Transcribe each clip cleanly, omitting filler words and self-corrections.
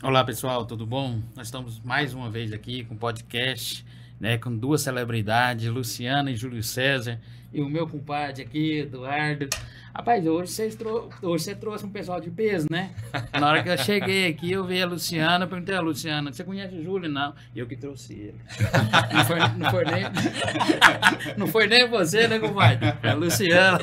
Olá pessoal, tudo bom? Nós estamos mais uma vez aqui com podcast, né, com duas celebridades, Luciana e Júlio César, e o meu compadre aqui, Eduardo. Rapaz, hoje você trouxe um pessoal de peso, né? Na hora que eu cheguei aqui, eu vi a Luciana, perguntei a Luciana, você conhece o Júlio? Não, eu que trouxe ele. Não foi nem você, né, compadre? É a Luciana.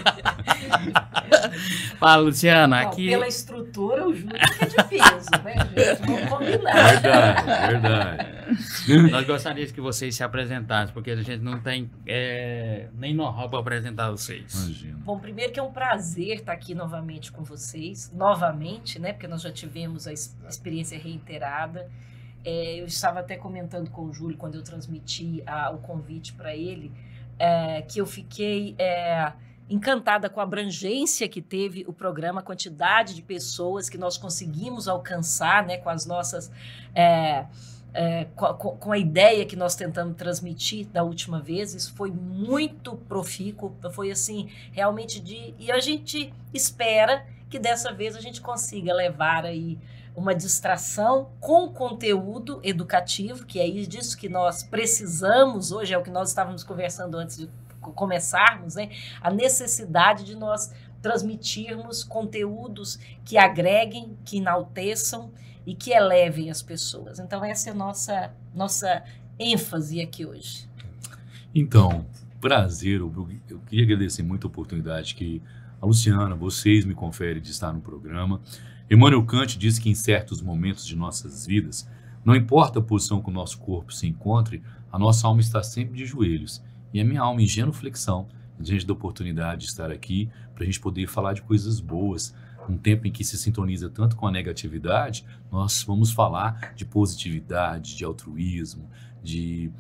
Fala, Luciana, aqui... Pela estrutura, o Júlio é de peso, né, gente? Vamos combinar. Verdade. Nós gostaríamos que vocês se apresentassem, porque a gente não tem nem know-how para apresentar vocês. Imagina. Bom, primeiro que é um prazer estar aqui novamente com vocês, novamente, né, porque nós já tivemos a experiência reiterada. Eu estava até comentando com o Júlio, quando eu transmiti o convite para ele, que eu fiquei... encantada com a abrangência que teve o programa, a quantidade de pessoas que nós conseguimos alcançar, né, com as nossas... com a ideia que nós tentamos transmitir da última vez. Isso foi muito profícuo, foi assim, realmente e a gente espera que dessa vez a gente consiga levar aí uma distração com conteúdo educativo, que é disso que nós precisamos hoje, é o que nós estávamos conversando antes de começarmos, né? A necessidade de nós transmitirmos conteúdos que agreguem, que enalteçam e que elevem as pessoas. Então, essa é a nossa ênfase aqui hoje. Então, prazer, eu queria agradecer muito a oportunidade que a Luciana, vocês me conferem de estar no programa. Immanuel Kant diz que em certos momentos de nossas vidas, não importa a posição que o nosso corpo se encontre, a nossa alma está sempre de joelhos. E a minha alma em genuflexão, diante da oportunidade de estar aqui, para a gente poder falar de coisas boas. Um tempo em que se sintoniza tanto com a negatividade, nós vamos falar de positividade, de altruísmo, de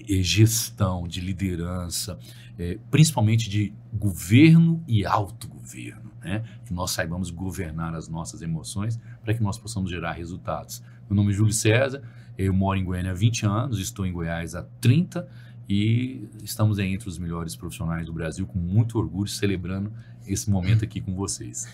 gestão, de liderança, principalmente de governo e autogoverno, né? Que nós saibamos governar as nossas emoções para que nós possamos gerar resultados. Meu nome é Júlio César, eu moro em Goiânia há 20 anos, estou em Goiás há 30 e estamos entre os melhores profissionais do Brasil, com muito orgulho, celebrando esse momento aqui com vocês.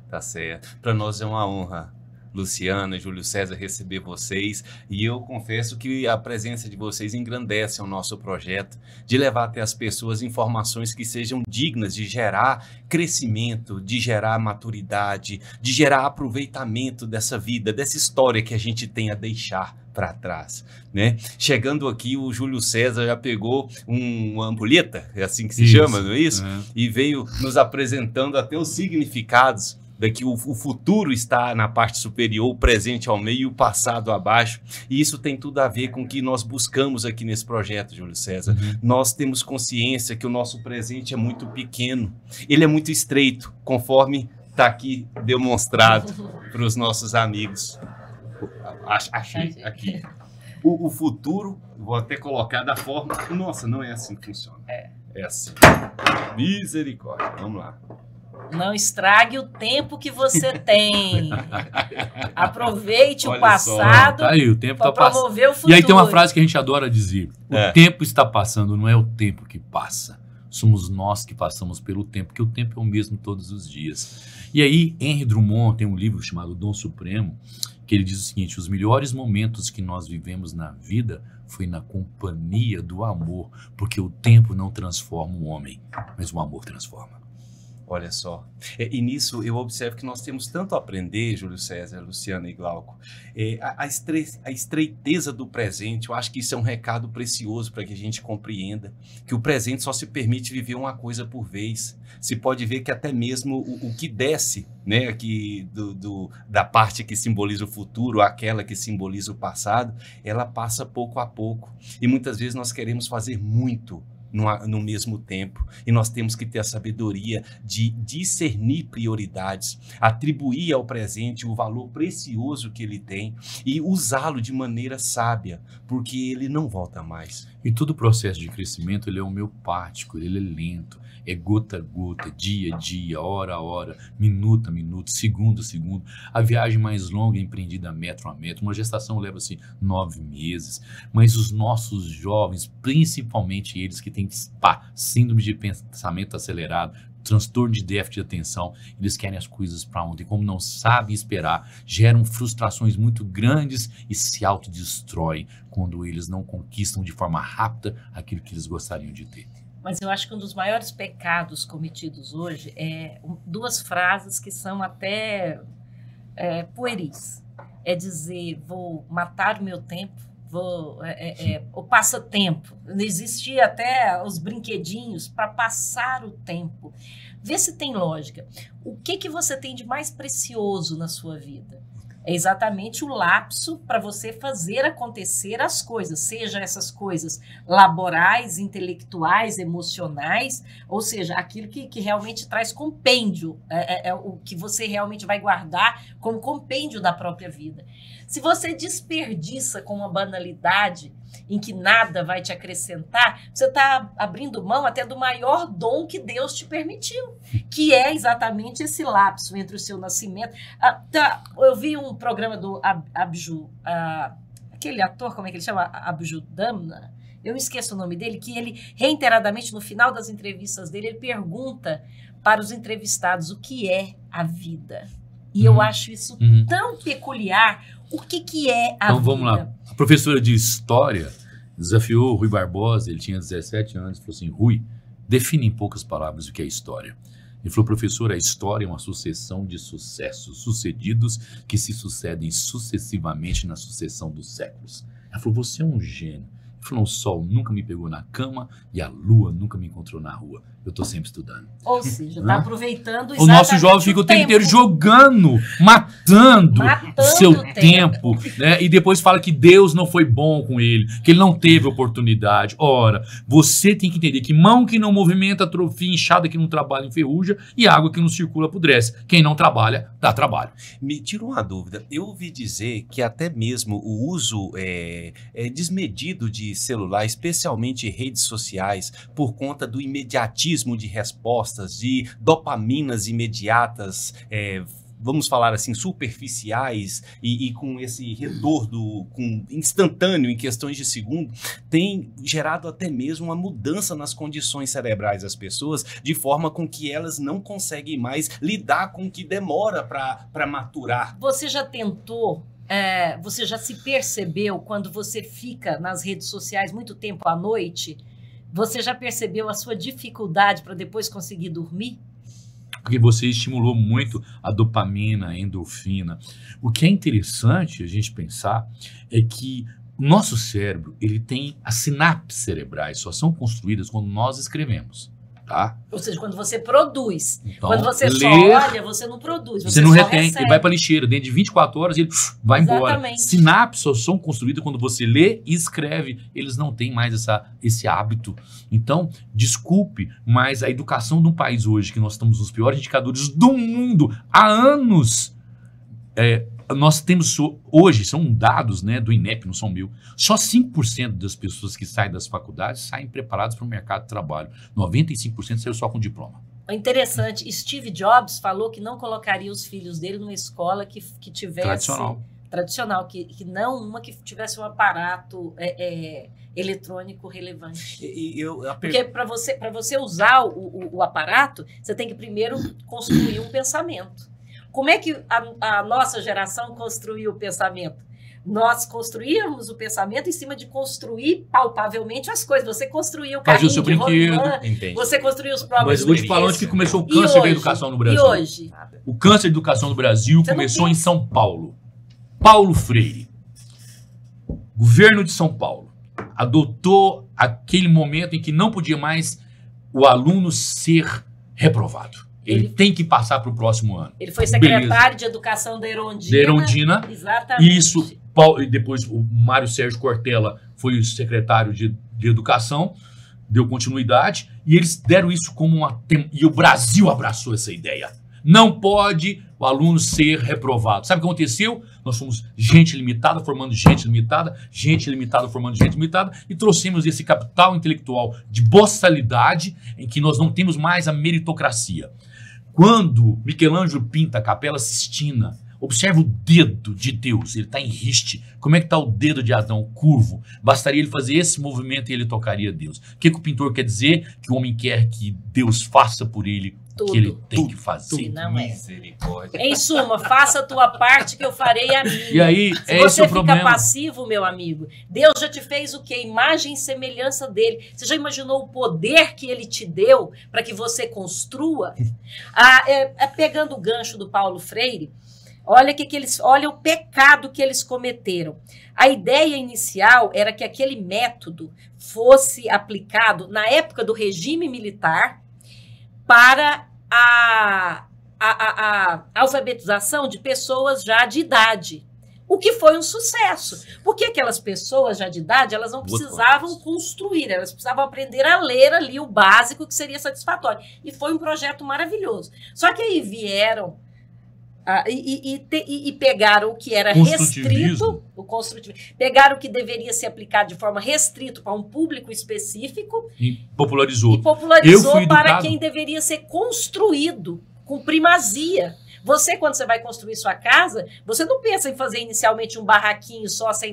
Tá certo. Para nós é uma honra, Luciana e Júlio César, receber vocês, e eu confesso que a presença de vocês engrandece o nosso projeto de levar até as pessoas informações que sejam dignas de gerar crescimento, de gerar maturidade, de gerar aproveitamento dessa vida, dessa história que a gente tem a deixar para trás, né? Chegando aqui, o Júlio César já pegou uma ampulheta, é assim que se chama, não é isso? E veio nos apresentando até os significados daqui. O futuro está na parte superior, o presente ao meio e o passado abaixo. E isso tem tudo a ver com o que nós buscamos aqui nesse projeto, Júlio César. Nós temos consciência que o nosso presente é muito pequeno, ele é muito estreito, conforme está aqui demonstrado para os nossos amigos. Achei aqui. O futuro, vou até colocar da forma... Nossa, não é assim que funciona. É assim. Misericórdia. Vamos lá. Não estrague o tempo que você tem. Aproveite o passado para promover o futuro. E aí tem uma frase que a gente adora dizer. O tempo está passando, não é o tempo que passa. Somos nós que passamos pelo tempo, porque o tempo é o mesmo todos os dias. E aí, Henry Drummond tem um livro chamado Dom Supremo, que ele diz o seguinte: os melhores momentos que nós vivemos na vida foi na companhia do amor, porque o tempo não transforma o homem, mas o amor transforma. Olha só, e nisso eu observo que nós temos tanto a aprender, Júlio César, Luciana e Glauco. A estreiteza do presente, eu acho que isso é um recado precioso para que a gente compreenda que o presente só se permite viver uma coisa por vez. Se pode ver que até mesmo o que desce, né, aqui da parte que simboliza o futuro, aquela que simboliza o passado, ela passa pouco a pouco. E muitas vezes nós queremos fazer muito no mesmo tempo, e nós temos que ter a sabedoria de discernir prioridades, atribuir ao presente o valor precioso que ele tem e usá-lo de maneira sábia, porque ele não volta mais. E todo o processo de crescimento, ele é homeopático, ele é lento, é gota a gota, dia a dia, hora a hora, minuto a minuto, segundo a segundo. A viagem mais longa é empreendida metro a metro. Uma gestação leva-se 9 meses. Mas os nossos jovens, principalmente eles que têm síndrome de pensamento acelerado, transtorno de déficit de atenção, eles querem as coisas para ontem, como não sabem esperar, geram frustrações muito grandes e se autodestroem quando eles não conquistam de forma rápida aquilo que eles gostariam de ter. Mas eu acho que um dos maiores pecados cometidos hoje é duas frases que são até pueris. É dizer, vou matar o meu tempo, o passatempo. Existia até os brinquedinhos para passar o tempo. Vê se tem lógica. O que você tem de mais precioso na sua vida? É exatamente o lapso para você fazer acontecer as coisas, seja essas coisas laborais, intelectuais, emocionais, ou seja, aquilo que realmente traz compêndio, é o que você realmente vai guardar como compêndio da própria vida. Se você desperdiça com uma banalidade em que nada vai te acrescentar, você está abrindo mão até do maior dom que Deus te permitiu, que é exatamente esse lapso entre o seu nascimento. Eu vi um programa do aquele ator, como é que ele chama? Abju Damna, eu esqueço o nome dele, que ele reiteradamente, no final das entrevistas dele, ele pergunta para os entrevistados o que é a vida. E eu acho isso tão peculiar. O que é a vida? Então vamos lá. A professora de História desafiou o Rui Barbosa, ele tinha 17 anos, e falou assim, Rui, define em poucas palavras o que é história. Ele falou, professor, a história é uma sucessão de sucessos sucedidos que se sucedem sucessivamente na sucessão dos séculos. Ela falou, você é um gênio. Ele falou, o sol nunca me pegou na cama e a lua nunca me encontrou na rua. Eu estou sempre estudando. Ou seja, está aproveitando o nosso jovem fica o tempo inteiro jogando, matando o seu tempo, né? E depois fala que Deus não foi bom com ele, que ele não teve oportunidade. Ora, você tem que entender que mão que não movimenta atrofia, enxada que não trabalha enferruja e água que não circula apodrece. Quem não trabalha, dá trabalho. Me tira uma dúvida. Eu ouvi dizer que até mesmo o uso desmedido de celular, especialmente redes sociais, por conta do imediatismo de respostas, de dopaminas imediatas, vamos falar assim, superficiais e com esse retorno instantâneo em questões de segundo, tem gerado até mesmo uma mudança nas condições cerebrais das pessoas, de forma com que elas não conseguem mais lidar com o que demora para maturar. Você já tentou... você já se percebeu quando você fica nas redes sociais muito tempo à noite? Você já percebeu a sua dificuldade para depois conseguir dormir? Porque você estimulou muito a dopamina, a endorfina. O que é interessante a gente pensar é que o nosso cérebro, ele tem as sinapses cerebrais, só são construídas quando nós escrevemos. Tá? Ou seja, quando você produz. Então, quando você só olha, você não produz. Você não retém, recebe. Ele vai para a lixeira. Dentro de 24 horas ele vai embora. Sinapses só são construídas quando você lê e escreve. Eles não têm mais esse hábito. Então, desculpe, mas a educação de um país hoje, que nós estamos nos piores indicadores do mundo há anos, nós temos hoje, são dados, né, do INEP, não são mil, só 5% das pessoas que saem das faculdades saem preparadas para o mercado de trabalho. 95% saem só com diploma. Interessante, Steve Jobs falou que não colocaria os filhos dele numa escola que tivesse... Tradicional, que não uma que tivesse um aparato eletrônico relevante. Porque para você usar o aparato, você tem que primeiro construir um pensamento. Como é que a nossa geração construiu o pensamento? Nós construíamos o pensamento em cima de construir palpavelmente as coisas. Você construiu o carrinho de rolimã, você construiu os próprios... Mas vou te falar onde que começou o câncer da educação no Brasil. E hoje? O câncer da educação no Brasil começou em São Paulo. Paulo Freire, governo de São Paulo, adotou aquele momento em que não podia mais o aluno ser reprovado. Ele tem que passar para o próximo ano. Ele foi secretário de Educação da Erondina. Da Erondina. Exatamente. Isso, e depois o Mário Sérgio Cortella foi o secretário de Educação, deu continuidade, e eles deram isso como e o Brasil abraçou essa ideia. Não pode o aluno ser reprovado. Sabe o que aconteceu? Nós fomos gente limitada formando gente limitada formando gente limitada, e trouxemos esse capital intelectual de boçalidade em que nós não temos mais a meritocracia. Quando Michelangelo pinta a Capela Sistina, observa o dedo de Deus, ele está em riste. Como é que está o dedo de Adão? Curvo. Bastaria ele fazer esse movimento e ele tocaria Deus. O que o pintor quer dizer? Que o homem quer que Deus faça por ele Tudo. que ele tem que fazer. E não é. Misericórdia. Em suma, faça a tua parte que eu farei a minha. E aí, Se é esse você o fica problema. passivo, meu amigo, Deus já te fez o quê? Imagem e semelhança dele. Você já imaginou o poder que ele te deu para que você construa? Pegando o gancho do Paulo Freire, olha o pecado que eles cometeram. A ideia inicial era que aquele método fosse aplicado na época do regime militar para a alfabetização de pessoas já de idade, o que foi um sucesso, porque aquelas pessoas já de idade, elas não precisavam construir, elas precisavam aprender a ler ali o básico que seria satisfatório, e foi um projeto maravilhoso. Só que aí vieram e pegaram o que era restrito, o construtivismo, pegaram o que deveria ser aplicado de forma restrita para um público específico E popularizou. para quem deveria ser construído com primazia. Você, quando você vai construir sua casa, você não pensa em fazer inicialmente um barraquinho só sem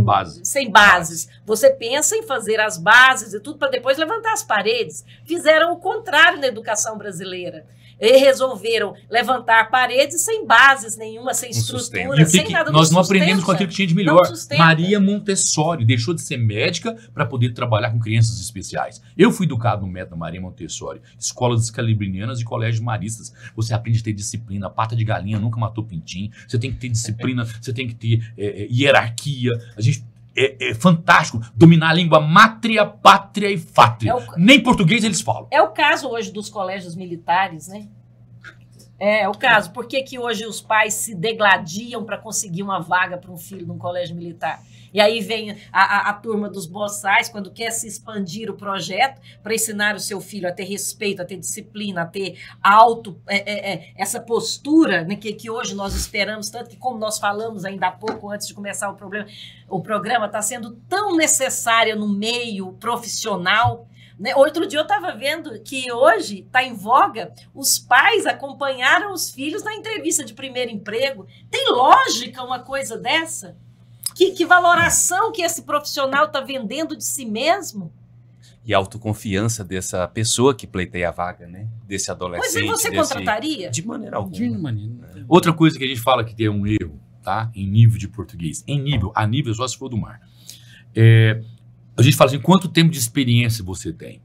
bases. Você pensa em fazer as bases e tudo para depois levantar as paredes. Fizeram o contrário na educação brasileira. E resolveram levantar paredes sem bases nenhuma, sem estrutura, sem nada. Nós não aprendemos com aquilo que tinha de melhor. Maria Montessori deixou de ser médica para poder trabalhar com crianças especiais. Eu fui educado no método Maria Montessori, escolas escalibrinianas e colégios maristas. Você aprende a ter disciplina, pata de galinha nunca matou pintinho. Você tem que ter disciplina, você tem que ter hierarquia. A gente é fantástico dominar a língua mátria, pátria e fátria. Nem português eles falam. É o caso hoje dos colégios militares, né? É o caso. Por que hoje os pais se degladiam para conseguir uma vaga para um filho num colégio militar? E aí vem a turma dos boçais, quando quer se expandir o projeto para ensinar o seu filho a ter respeito, a ter disciplina, a ter essa postura, né, que hoje nós esperamos, tanto que como nós falamos ainda há pouco, antes de começar o programa está sendo tão necessária no meio profissional. Né? Outro dia eu estava vendo que hoje está em voga, os pais acompanharam os filhos na entrevista de primeiro emprego. Tem lógica uma coisa dessa? Que valoração que esse profissional está vendendo de si mesmo? E a autoconfiança dessa pessoa que pleiteia a vaga, né? Desse adolescente. Pois você contrataria? De maneira alguma. Outra coisa que a gente fala que tem um erro, tá? Em nível de português. A nível só se for do mar. A gente fala assim, quanto tempo de experiência você tem?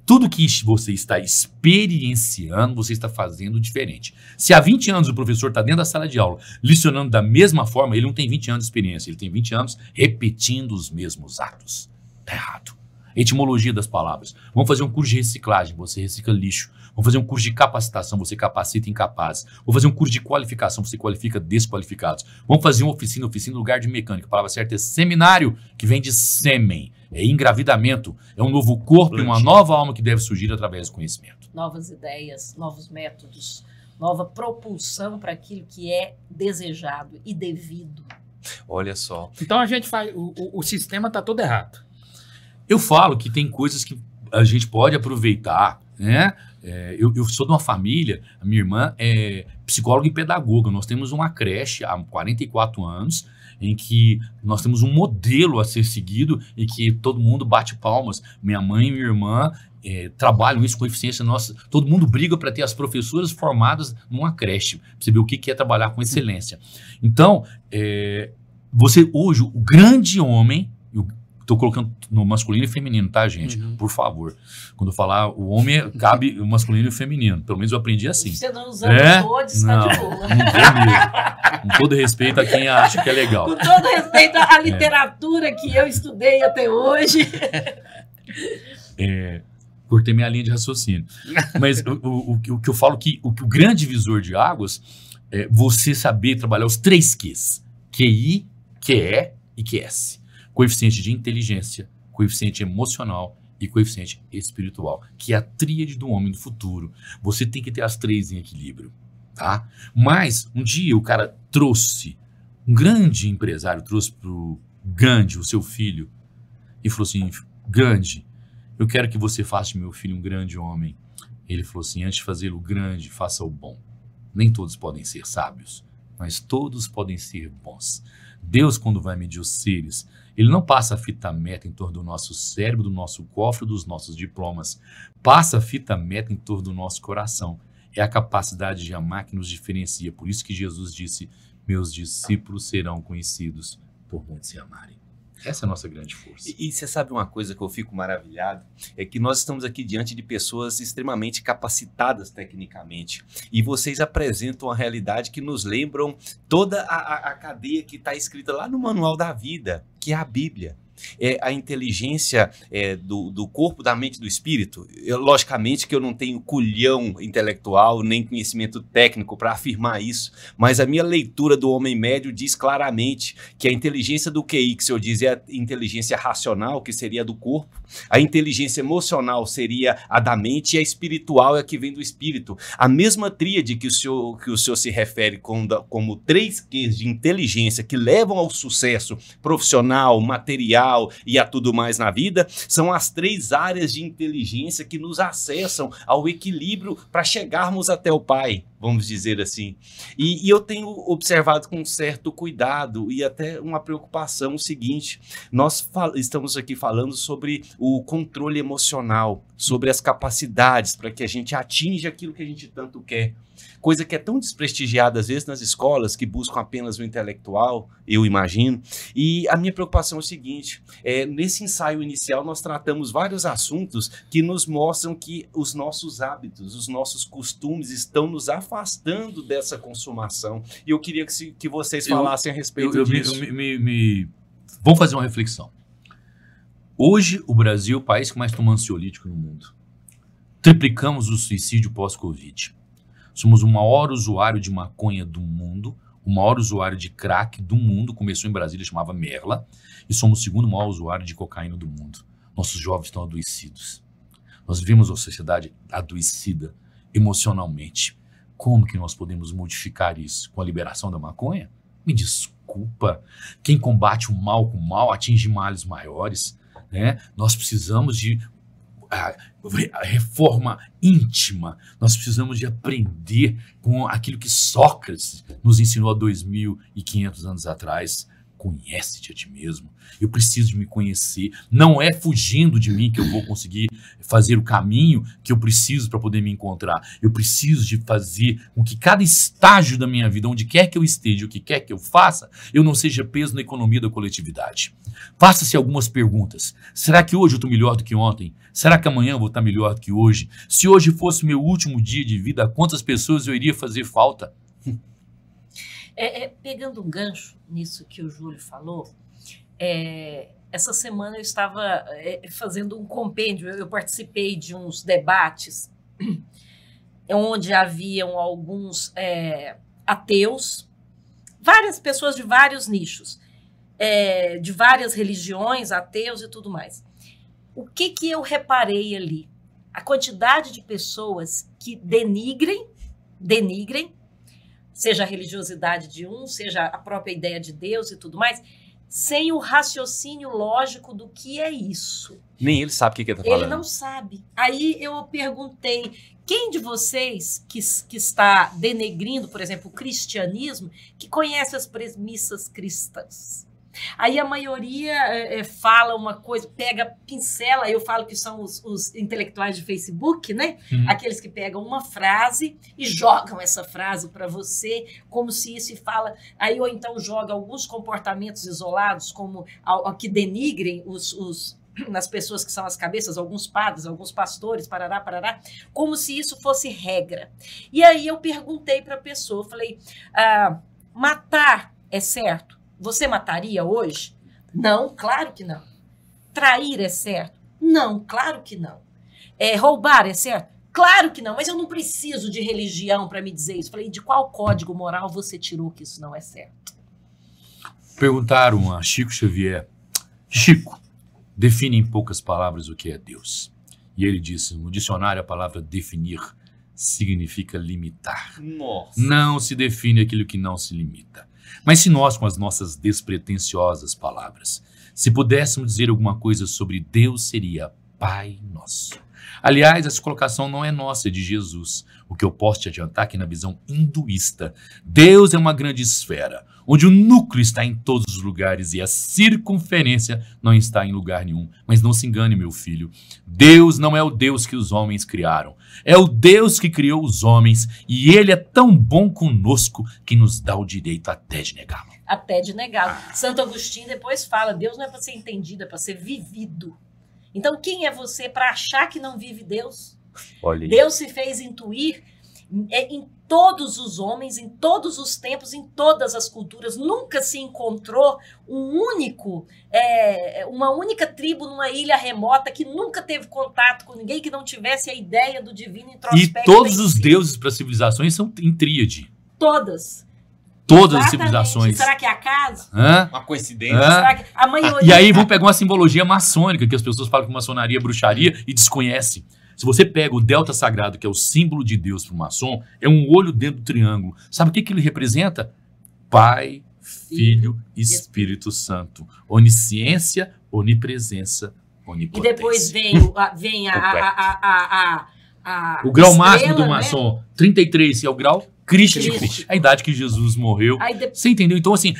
Tudo que você está experienciando, você está fazendo diferente. Se há 20 anos o professor está dentro da sala de aula, lecionando da mesma forma, ele não tem 20 anos de experiência, ele tem 20 anos repetindo os mesmos atos. Está errado. Etimologia das palavras. Vamos fazer um curso de reciclagem, você recicla lixo. Vamos fazer um curso de capacitação, você capacita incapazes. Vamos fazer um curso de qualificação, você qualifica desqualificados. Vamos fazer uma oficina no lugar de mecânica. A palavra certa é seminário, que vem de sêmen. É engravidamento, é um novo corpo e uma nova alma que deve surgir através do conhecimento. Novas ideias, novos métodos, nova propulsão para aquilo que é desejado e devido. Olha só. Então a gente faz, o sistema está todo errado. Eu falo que tem coisas que a gente pode aproveitar, né? Eu sou de uma família, a minha irmã é psicóloga e pedagoga. Nós temos uma creche há 44 anos, em que nós temos um modelo a ser seguido e que todo mundo bate palmas. Minha mãe e minha irmã trabalham isso com eficiência nossa. Todo mundo briga para ter as professoras formadas numa creche, para você ver o que é trabalhar com excelência. Então, você hoje, o grande homem, estou colocando no masculino e feminino, tá, gente? Uhum. Por favor. Quando eu falar o homem, cabe o masculino e o feminino. Pelo menos eu aprendi assim. Você não usando todos, está de boa. Não vou mesmo. Com todo respeito a quem acha que é legal. Com todo respeito à literatura que eu estudei até hoje. Cortei minha linha de raciocínio. Mas o que eu falo que o grande visor de águas é você saber trabalhar os 3 Qs. QI, QE e QS. Coeficiente de inteligência, coeficiente emocional e coeficiente espiritual, que é a tríade do homem do futuro. Você tem que ter as 3 em equilíbrio, tá? Mas um dia o cara trouxe, um grande empresário trouxe para o Gandhi, o seu filho, e falou assim, Gandhi, eu quero que você faça de meu filho um grande homem. Ele falou assim, antes de fazê-lo grande, faça o bom. Nem todos podem ser sábios, mas todos podem ser bons. Deus, quando vai medir os seres, Ele não passa a fita meta em torno do nosso cérebro, do nosso cofre, dos nossos diplomas. Passa a fita meta em torno do nosso coração. É a capacidade de amar que nos diferencia. Por isso que Jesus disse, meus discípulos serão conhecidos por muitos se amarem. Essa é a nossa grande força. E você sabe uma coisa que eu fico maravilhado? É que nós estamos aqui diante de pessoas extremamente capacitadas tecnicamente. E vocês apresentam a realidade que nos lembram toda a cadeia que está escrita lá no Manual da Vida, que é a Bíblia. É a inteligência do corpo, da mente e do espírito. Logicamente que eu não tenho culhão intelectual nem conhecimento técnico para afirmar isso, mas a minha leitura do homem médio diz claramente que a inteligência do QI, que o senhor diz, é a inteligência racional, que seria a do corpo, a inteligência emocional seria a da mente e a espiritual é a que vem do espírito. A mesma tríade que o senhor se refere como 3 Qs de inteligência que levam ao sucesso profissional, material, e a tudo mais na vida, são as 3 áreas de inteligência que nos acessam ao equilíbrio para chegarmos até o Pai, vamos dizer assim. E eu tenho observado com certo cuidado e até uma preocupação o seguinte, nós estamos aqui falando sobre o controle emocional, sobre as capacidades para que a gente atinja aquilo que a gente tanto quer. Coisa que é tão desprestigiada às vezes nas escolas, que buscam apenas o intelectual, eu imagino. E a minha preocupação é o seguinte, nesse ensaio inicial nós tratamos vários assuntos que nos mostram que os nossos hábitos, os nossos costumes estão nos afastando dessa consumação. E eu queria que vocês falassem a respeito disso. Vamos fazer uma reflexão. Hoje o Brasil é o país que mais toma ansiolítico no mundo. Triplicamos o suicídio pós-Covid. Somos o maior usuário de maconha do mundo, o maior usuário de crack do mundo, começou em Brasília, chamava Merla, e somos o 2º maior usuário de cocaína do mundo. Nossos jovens estão adoecidos. Nós vivemos uma sociedade adoecida emocionalmente. Como que nós podemos modificar isso? Com a liberação da maconha? Me desculpa. Quem combate o mal com o mal atinge males maiores, né? Nós precisamos de a reforma íntima, nós precisamos de aprender com aquilo que Sócrates nos ensinou há 2.500 anos atrás. Conhece-te a ti mesmo. Eu preciso de me conhecer. Não é fugindo de mim que eu vou conseguir fazer o caminho que eu preciso para poder me encontrar. Eu preciso de fazer com que cada estágio da minha vida, onde quer que eu esteja, o que quer que eu faça, eu não seja peso na economia da coletividade. Faça-se algumas perguntas. Será que hoje eu estou melhor do que ontem? Será que amanhã eu vou estar melhor do que hoje? Se hoje fosse meu último dia de vida, a quantas pessoas eu iria fazer falta? Pegando um gancho nisso que o Júlio falou, essa semana eu estava fazendo um compêndio, eu participei de uns debates onde haviam alguns ateus, várias pessoas de vários nichos, de várias religiões, ateus e tudo mais. O que eu reparei ali? A quantidade de pessoas que denigrem, seja a religiosidade de um, seja a própria ideia de Deus e tudo mais, sem o raciocínio lógico do que é isso. Nem ele sabe o que ele está falando. Ele não sabe. Aí eu perguntei, quem de vocês que está denegrindo, por exemplo, o cristianismo, que conhece as premissas cristãs? Aí a maioria fala uma coisa, pincela, eu falo que são os intelectuais de Facebook, né? Aqueles que pegam uma frase e jogam essa frase para você, como se isso fala, aí ou então joga alguns comportamentos isolados, como que denigrem nas pessoas que são as cabeças, alguns padres, alguns pastores, parará, como se isso fosse regra. E aí eu perguntei para a pessoa, falei, matar é certo? Você mataria hoje? Não, claro que não. Trair é certo? Não, claro que não. Roubar é certo? Claro que não, mas eu não preciso de religião para me dizer isso. Falei, de qual código moral você tirou que isso não é certo? Perguntaram a Chico Xavier, Chico, define em poucas palavras o que é Deus. E ele disse, no dicionário a palavra definir significa limitar. Nossa. Não se define aquilo que não se limita. Mas se nós, com as nossas despretensiosas palavras, se pudéssemos dizer alguma coisa sobre Deus, seria Pai Nosso. Aliás, essa colocação não é nossa, é de Jesus. O que eu posso te adiantar é que na visão hinduísta, Deus é uma grande esfera, onde o núcleo está em todos os lugares e a circunferência não está em lugar nenhum. Mas não se engane, meu filho, Deus não é o Deus que os homens criaram, é o Deus que criou os homens, e ele é tão bom conosco que nos dá o direito até de negá-lo. Até de negá-lo. Santo Agostinho depois fala, Deus não é para ser entendido, é para ser vivido. Então quem é você para achar que não vive Deus? Olha aí. Deus se fez intuir em todos os homens, em todos os tempos, em todas as culturas. Nunca se encontrou uma única tribo numa ilha remota que nunca teve contato com ninguém, que não tivesse a ideia do divino introspecto. E todos os deuses para civilizações são em tríade. Todas. Todas as Exatamente. civilizações. Será que é acaso? Uma coincidência. Será que a maioria... E aí vão pegar uma simbologia maçônica, que as pessoas falam que maçonaria é bruxaria e desconhecem. Se você pega o delta sagrado, que é o símbolo de Deus para o maçom, é um olho dentro do triângulo. Sabe o que ele representa? Pai, Filho e Espírito Santo. Onisciência, onipresença, onipotência. E depois vem o grau estrela, máximo do né? maçom, 33, que é o grau crístico, Crístico. a idade que Jesus morreu. Aí Você entendeu? Então, assim,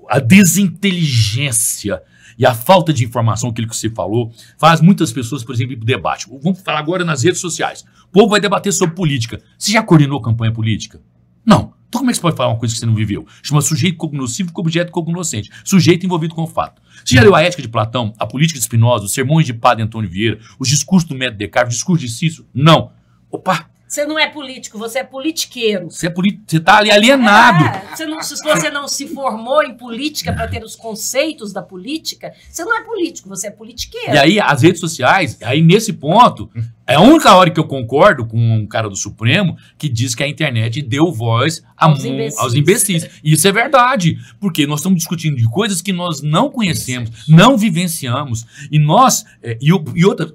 a desinteligência e a falta de informação, aquilo que você falou, faz muitas pessoas, por exemplo, ir para o debate. Vamos falar agora nas redes sociais. O povo vai debater sobre política. Você já coordenou campanha política? Não. Então como é que você pode falar uma coisa que você não viveu? Chama sujeito cognoscível com objeto cognoscente. Sujeito envolvido com o fato. Você já leu a Ética de Platão, a Política de Spinoza, os sermões de Padre Antônio Vieira, os discursos do método Descartes, o discurso de Cícero? Não. Opa! Você não é político, você é politiqueiro. Você está ali alienado. Se você não se formou em política para ter os conceitos da política, você não é político, você é politiqueiro. E aí, as redes sociais, aí nesse ponto, é a única hora que eu concordo com um cara do Supremo que diz que a internet deu voz aos imbecis. E isso é verdade, porque nós estamos discutindo de coisas que nós não conhecemos, não vivenciamos. E nós,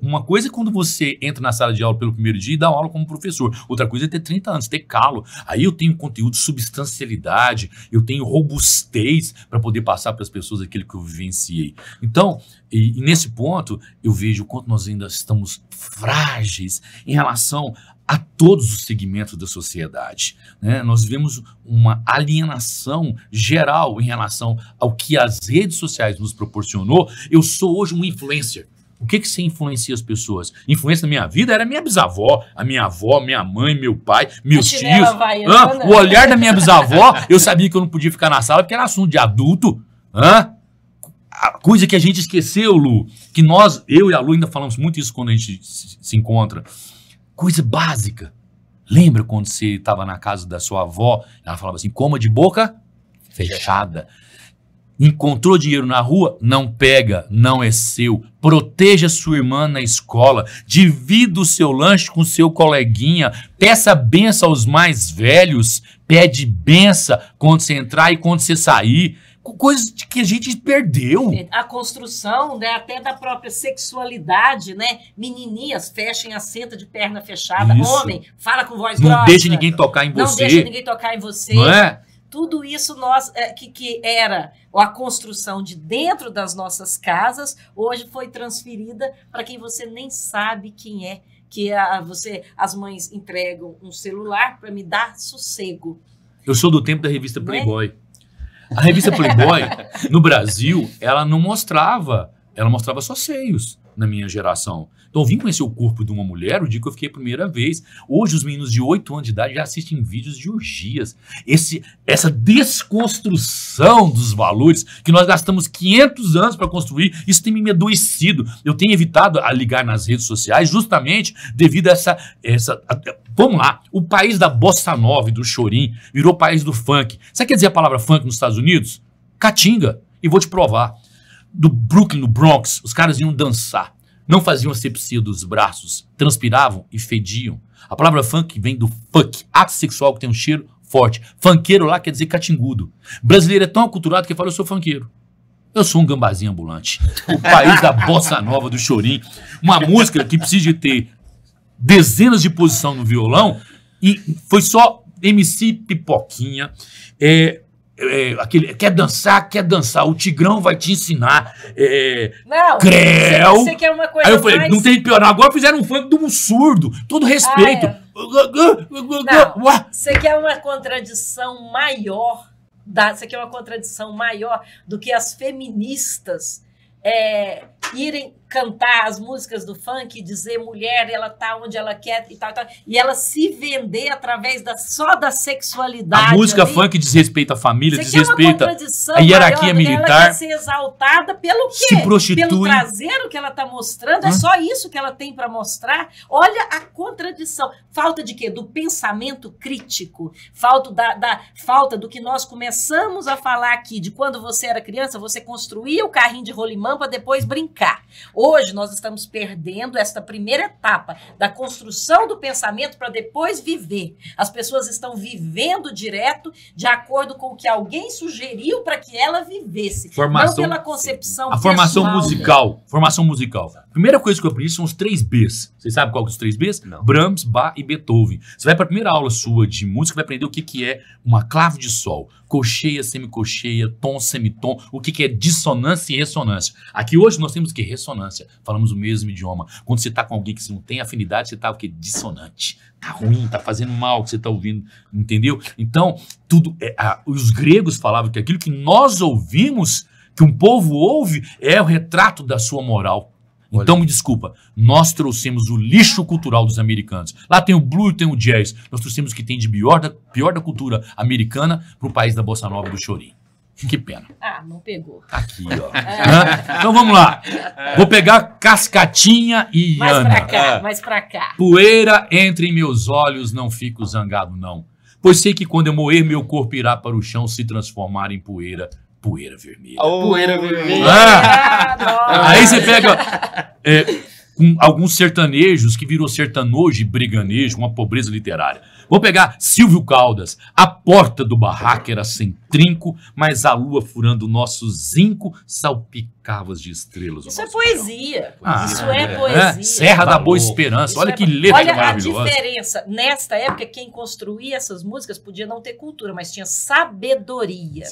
uma coisa é quando você entra na sala de aula pelo primeiro dia e dá aula como professor. Outra coisa é ter 30 anos, ter calo. Aí eu tenho conteúdo, substancialidade, eu tenho robustez para poder passar para as pessoas aquilo que eu vivenciei. Então, e nesse ponto, eu vejo o quanto nós ainda estamos frágeis em relação a todos os segmentos da sociedade, né? Nós vemos uma alienação geral em relação ao que as redes sociais nos proporcionou. Eu sou hoje um influencer. O que você influencia as pessoas? Influência na minha vida era minha bisavó, a minha avó, minha mãe, meu pai, meus tios. O olhar da minha bisavó, eu sabia que eu não podia ficar na sala porque era assunto de adulto. A coisa que a gente esqueceu, Lu, que eu e a Lu ainda falamos muito isso quando a gente se encontra. Coisa básica. Lembra quando você estava na casa da sua avó, ela falava assim, coma de boca fechada. Encontrou dinheiro na rua? Não pega, não é seu. Proteja sua irmã na escola. Divida o seu lanche com seu coleguinha. Peça benção aos mais velhos. Pede benção quando você entrar e quando você sair. Coisas que a gente perdeu. A construção, né, até da própria sexualidade, né? Menininhas, fechem a senta de perna fechada. Isso. Homem, fala com voz grossa. Não deixe ninguém tocar em você. Não deixe ninguém tocar em você. Não é? Tudo isso que era a construção de dentro das nossas casas, hoje foi transferida para quem você nem sabe quem é. Que as mães entregam um celular para me dar sossego. Eu sou do tempo da revista Playboy. A revista Playboy, no Brasil, ela mostrava só seios na minha geração. Então eu vim conhecer o corpo de uma mulher o dia que eu fiquei a primeira vez. Hoje os meninos de 8 anos de idade já assistem vídeos de orgias. Essa desconstrução dos valores que nós gastamos 500 anos para construir, isso tem me adoecido. Eu tenho evitado a ligar nas redes sociais justamente devido a essa vamos lá, o país da bossa nova e do chorim virou o país do funk. Sabe o que quer dizer a palavra funk nos Estados Unidos? Caatinga. E vou te provar. Do Brooklyn, no Bronx, os caras iam dançar. Não faziam asepsia dos braços, transpiravam e fediam. A palavra funk vem do fuck, ato sexual que tem um cheiro forte. Funkeiro lá quer dizer catingudo. Brasileiro é tão aculturado que fala, eu sou funkeiro. Eu sou um gambazinho ambulante. O país da bossa nova, do chorim. Uma música que precisa de ter dezenas de posição no violão e foi só MC Pipoquinha. aquele, quer dançar, o Tigrão vai te ensinar. Não, Creu. você quer uma coisa Aí eu falei, mais... não tem que piorar. Agora fizeram um funk de um surdo. Todo respeito. Não, você quer uma contradição maior, você quer uma contradição maior do que as feministas irem cantar as músicas do funk e dizer mulher, ela tá onde ela quer e tal, e ela se vender através só da sexualidade. A música ali. funk desrespeita a família, Você desrespeita a hierarquia militar. Ela quer ser exaltada pelo quê? Se prostitui. Pelo traseiro que ela está mostrando. É só isso que ela tem para mostrar. Olha a contradição. Falta de quê? Do pensamento crítico. Falta do que nós começamos a falar aqui, de quando você era criança, você construía o carrinho de rolimã para depois brincar. Hoje nós estamos perdendo esta primeira etapa da construção do pensamento para depois viver. As pessoas estão vivendo direto de acordo com o que alguém sugeriu para que ela vivesse. Não pela concepção A formação pessoal musical. dela. Formação musical. Primeira coisa que eu aprendi são os 3 Bs. Vocês sabem qual que são os 3 Bs? Não. Brahms, Bach e Beethoven. Você vai para a primeira aula sua de música, vai aprender o que é uma clave de sol, cocheia, semicocheia, tom, semitom, o que é dissonância e ressonância. Aqui hoje nós temos que ressonância. Falamos o mesmo idioma. Quando você está com alguém que você não tem afinidade, você está o quê? Dissonante. Tá ruim, tá fazendo mal o que você está ouvindo, entendeu? Então, os gregos falavam que aquilo que nós ouvimos, que um povo ouve, é o retrato da sua moral. Então, me desculpa, nós trouxemos o lixo cultural dos americanos. Lá tem o blues e tem o jazz. Nós trouxemos o que tem de pior da cultura americana para o país da bossa nova e do chorinho. Que pena. Não pegou. Tá aqui, ó. Então vamos lá. Vou pegar Cascatinha e Ana. Mais pra cá. Poeira entre meus olhos, não fico zangado não. Pois sei que quando eu morrer, meu corpo irá para o chão se transformar em poeira. Poeira vermelha. Poeira vermelha. Aí você pega alguns sertanejos que virou sertanojo e briganejo, uma pobreza literária. Vou pegar Silvio Caldas. A porta do barraco era sem trinco, mas a lua furando o nosso zinco salpicava de estrelas. Isso é poesia. Ah, Isso é poesia. Serra da Boa Esperança. Isso Olha que letra Olha maravilhosa. a diferença. Nesta época, quem construía essas músicas podia não ter cultura, mas tinha sabedoria.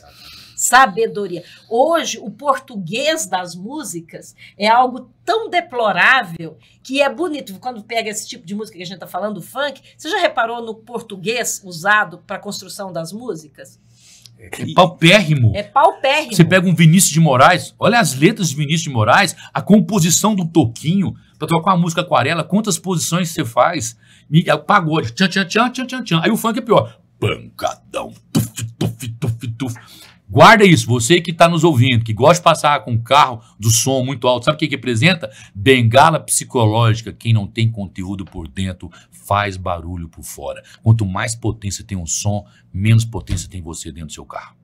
Sabedoria. Hoje, o português das músicas é algo tão deplorável que é bonito. Quando pega esse tipo de música que a gente está falando, o funk, você já reparou no português usado para a construção das músicas? É paupérrimo. É paupérrimo. Você pega um Vinícius de Moraes, olha as letras de Vinícius de Moraes, a composição do Toquinho, para tocar uma música aquarela, quantas posições você faz? Pagode, tchan, tchan, tchan, tchan, tchan, tchan. Aí o funk é pior. Pancadão, tuf, tuf, tuf, tuf. Guarda isso, você que está nos ouvindo, que gosta de passar com o carro do som muito alto, sabe o que representa? Bengala psicológica. Quem não tem conteúdo por dentro faz barulho por fora. Quanto mais potência tem um som, menos potência tem você dentro do seu carro.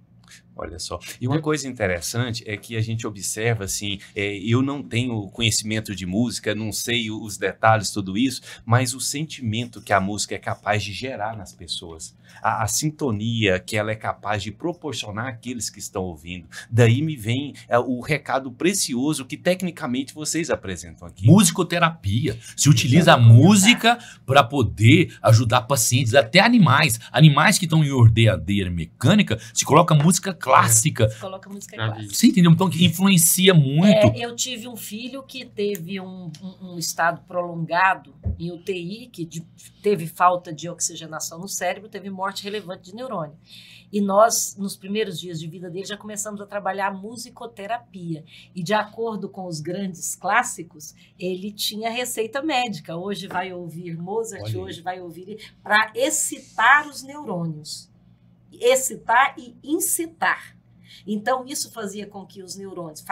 Olha só. E uma coisa interessante é que a gente observa, assim, eu não tenho conhecimento de música, não sei os detalhes, tudo isso, mas o sentimento que a música é capaz de gerar nas pessoas, a sintonia que ela é capaz de proporcionar àqueles que estão ouvindo. Daí me vem o recado precioso que tecnicamente vocês apresentam aqui. Musicoterapia. Se utiliza a música para poder ajudar pacientes, até animais. Animais que estão em ordeadeira mecânica, se coloca música clássica. Você coloca música clássica. Você entendeu? Então, que influencia muito. Eu tive um filho que teve um estado prolongado em UTI, que teve falta de oxigenação no cérebro, teve morte relevante de neurônio. E nós, nos primeiros dias de vida dele, já começamos a trabalhar a musicoterapia. E de acordo com os grandes clássicos, ele tinha receita médica. Hoje vai ouvir Mozart, hoje vai ouvir... para excitar os neurônios. Excitar e incitar. Então, isso fazia com que os neurônios,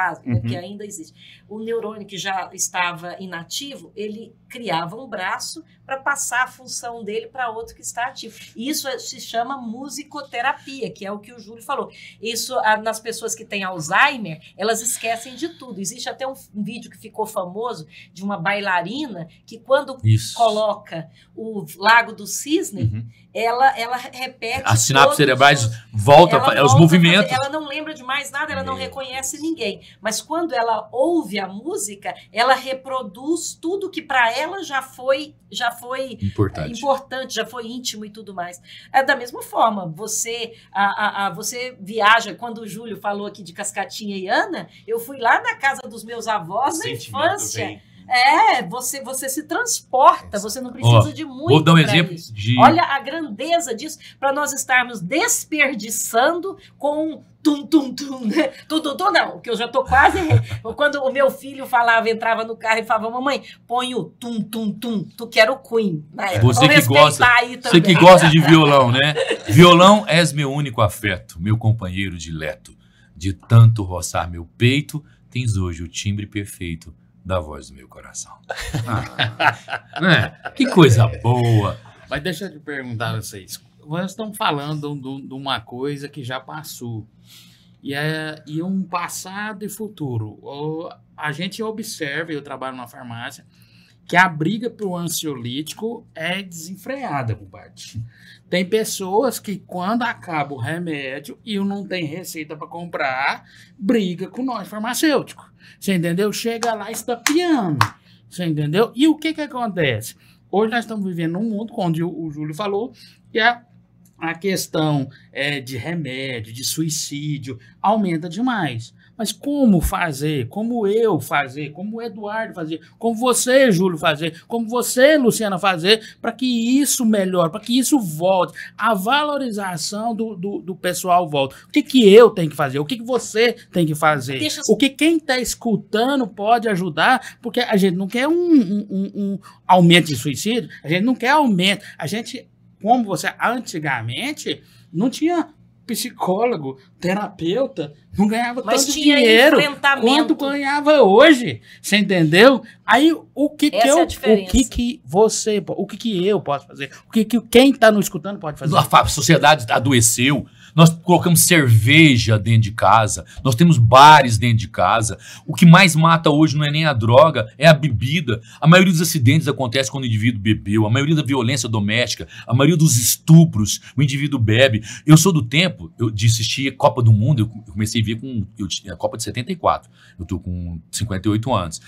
que ainda existe, o neurônio que já estava inativo, ele criava um braço para passar a função dele para outro que está ativo. Isso se chama musicoterapia, que é o que o Júlio falou. Isso, nas pessoas que têm Alzheimer, elas esquecem de tudo. Existe até um vídeo que ficou famoso de uma bailarina que quando coloca o Lago do Cisne, ela repete... As sinapses cerebrais voltam, os movimentos. Ela não não lembra de mais nada, ela não reconhece ninguém. Mas quando ela ouve a música, ela reproduz tudo que para ela já foi importante, já foi íntimo e tudo mais. É da mesma forma, você viaja, quando o Júlio falou aqui de Cascatinha e Ana, eu fui lá na casa dos meus avós na infância. Você se transporta, você não precisa de muito. Vou dar um exemplo de... Olha a grandeza disso, para nós estarmos desperdiçando com tum-tum-tum, né? Tum-tum-tum não, que eu já tô quase... Quando o meu filho falava, entrava no carro e falava, mamãe, põe o tum-tum-tum, tu quer o Queen. Né? Você que gosta de violão, né? Violão és meu único afeto, meu companheiro dileto. De tanto roçar meu peito, tens hoje o timbre perfeito da voz do meu coração. Que coisa boa. Mas deixa eu te perguntar a vocês. Nós estamos falando de uma coisa que já passou. E um passado e futuro. A gente observa, eu trabalho numa farmácia, que a briga pro ansiolítico é desenfreada, compadre. Tem pessoas que, quando acaba o remédio e não tem receita para comprar, briga com nós farmacêuticos. Você entendeu? Chega lá estapeando. Você entendeu? E o que acontece? Hoje nós estamos vivendo num mundo, onde o Júlio falou, que a questão de remédio, de suicídio, aumenta demais. Mas como fazer? Como eu fazer? Como o Eduardo fazer? Como você, Júlio, fazer? Como você, Luciana, fazer? Para que isso melhore, para que isso volte. A valorização do pessoal volte. O que eu tenho que fazer? O que você tem que fazer? O que quem está escutando pode ajudar? Porque a gente não quer um aumento de suicídio, a gente não quer aumento. A gente, como você, antigamente, não tinha psicólogo, terapeuta, não ganhava tanto dinheiro quanto ganhava hoje, você entendeu? Aí o que eu posso fazer? O que quem está nos escutando pode fazer? A sociedade adoeceu. Nós colocamos cerveja dentro de casa, nós temos bares dentro de casa. O que mais mata hoje não é nem a droga, é a bebida. A maioria dos acidentes acontece quando o indivíduo bebeu, a maioria da violência doméstica, a maioria dos estupros, o indivíduo bebe. Eu sou do tempo de assistir Copa do Mundo, eu comecei a ver a Copa de 74, eu estou com 58 anos.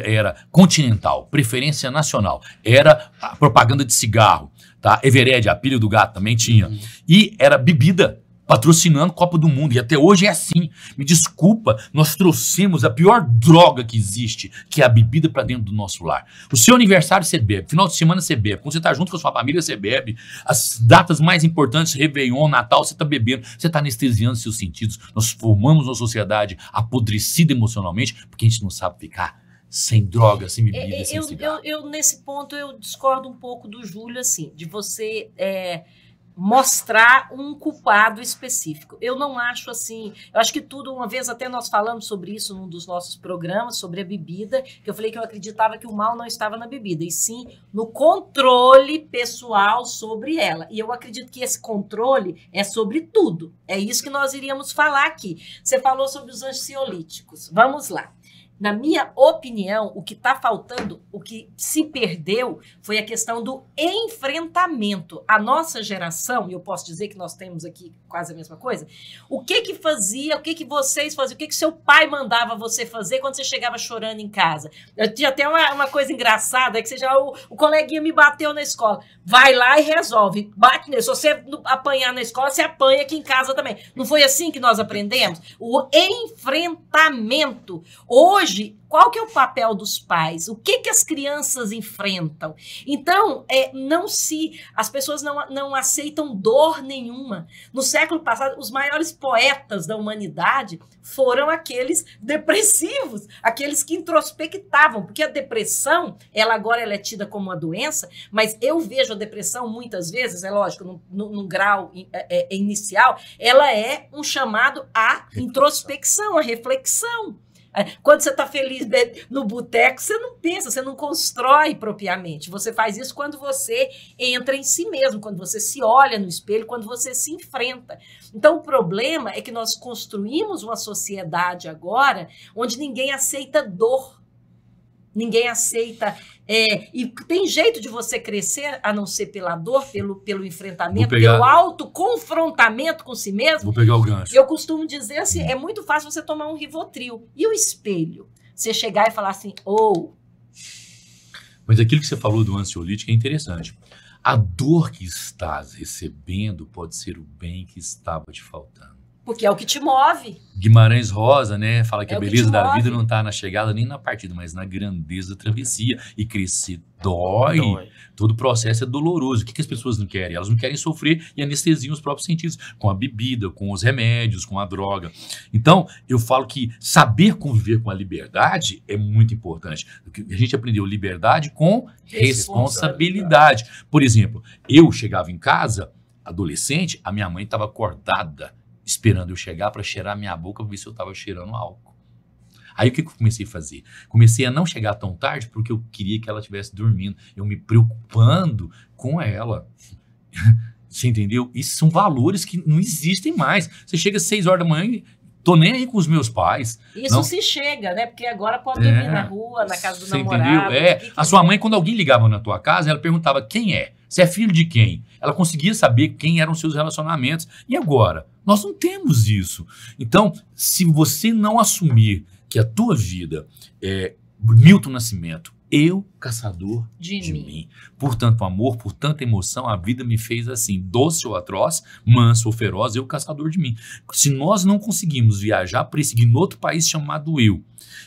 Era continental, preferência nacional, era a propaganda de cigarro, tá? Evered, a pilha do gato também tinha. E era bebida, patrocinando Copa do Mundo. E até hoje é assim. Me desculpa, nós trouxemos a pior droga que existe, que é a bebida, para dentro do nosso lar. O seu aniversário você bebe, final de semana você bebe, quando você está junto com a sua família você bebe, as datas mais importantes, Réveillon, Natal, você está bebendo, você está anestesiando seus sentidos. Nós formamos uma sociedade apodrecida emocionalmente, porque a gente não sabe ficar sem droga, sem bebida, sem cigarro. Nesse ponto, eu discordo um pouco do Júlio, assim, de você mostrar um culpado específico. Eu não acho assim, eu acho que tudo, uma vez até nós falamos sobre isso num dos nossos programas, sobre a bebida, que eu falei que eu acreditava que o mal não estava na bebida, e sim no controle pessoal sobre ela. E eu acredito que esse controle é sobre tudo. É isso que nós iríamos falar aqui. Você falou sobre os ansiolíticos. Vamos lá. Na minha opinião, o que está faltando, o que se perdeu, foi a questão do enfrentamento. A nossa geração, e eu posso dizer que nós temos aqui quase a mesma coisa, o que fazia, o que vocês faziam, o que seu pai mandava você fazer quando você chegava chorando em casa? Eu tinha até uma coisa engraçada, que seja o coleguinha me bateu na escola. Vai lá e resolve. Bate nele. Se você apanhar na escola, você apanha aqui em casa também. Não foi assim que nós aprendemos? O enfrentamento. Hoje, qual que é o papel dos pais? O que as crianças enfrentam? Então, as pessoas não aceitam dor nenhuma. No século passado, os maiores poetas da humanidade foram aqueles depressivos, aqueles que introspectavam, porque a depressão, agora é tida como uma doença, mas eu vejo a depressão muitas vezes, é lógico, num grau inicial, ela é um chamado à introspecção, à reflexão. Quando você está feliz no boteco, você não pensa, você não constrói propriamente. Você faz isso quando você entra em si mesmo, quando você se olha no espelho, quando você se enfrenta. Então, o problema é que nós construímos uma sociedade agora onde ninguém aceita dor. Ninguém aceita. E tem jeito de você crescer a não ser pela dor, pelo enfrentamento, pelo autoconfrontamento com si mesmo. Vou pegar o gancho. Eu costumo dizer assim, é muito fácil você tomar um Rivotril. E o espelho? Você chegar e falar assim, Mas aquilo que você falou do ansiolítico é interessante. A dor que estás recebendo pode ser o bem que estava te faltando. Porque é o que te move. Guimarães Rosa, né, fala que É a o que beleza te da move. vida não está na chegada nem na partida, mas na grandeza da travessia. E crescer dói. Todo o processo é doloroso. O que as pessoas não querem? Elas não querem sofrer e anestesiam os próprios sentidos, com a bebida, com os remédios, com a droga. Então, eu falo que saber conviver com a liberdade é muito importante. A gente aprendeu liberdade com responsabilidade. Por exemplo, eu chegava em casa, adolescente, a minha mãe estava acordada, esperando eu chegar para cheirar minha boca para ver se eu estava cheirando álcool. Aí o que eu comecei a fazer? Comecei a não chegar tão tarde porque eu queria que ela estivesse dormindo. Eu me preocupando com ela. Você entendeu? Isso são valores que não existem mais. Você chega às 6 horas da manhã e tô nem aí com os meus pais. Isso não. Se chega, né? Porque agora pode dormir na rua, na casa do Você namorado. entendeu? A sua mãe, quando alguém ligava na tua casa, ela perguntava quem é? Você é filho de quem? Ela conseguia saber quem eram seus relacionamentos. E agora? Nós não temos isso. Então, se você não assumir que a tua vida é Milton Nascimento, eu, caçador de mim. Por tanto amor, por tanta emoção, a vida me fez assim, doce ou atroz, manso ou feroz, eu, caçador de mim. Se nós não conseguimos viajar para esse outro país chamado eu,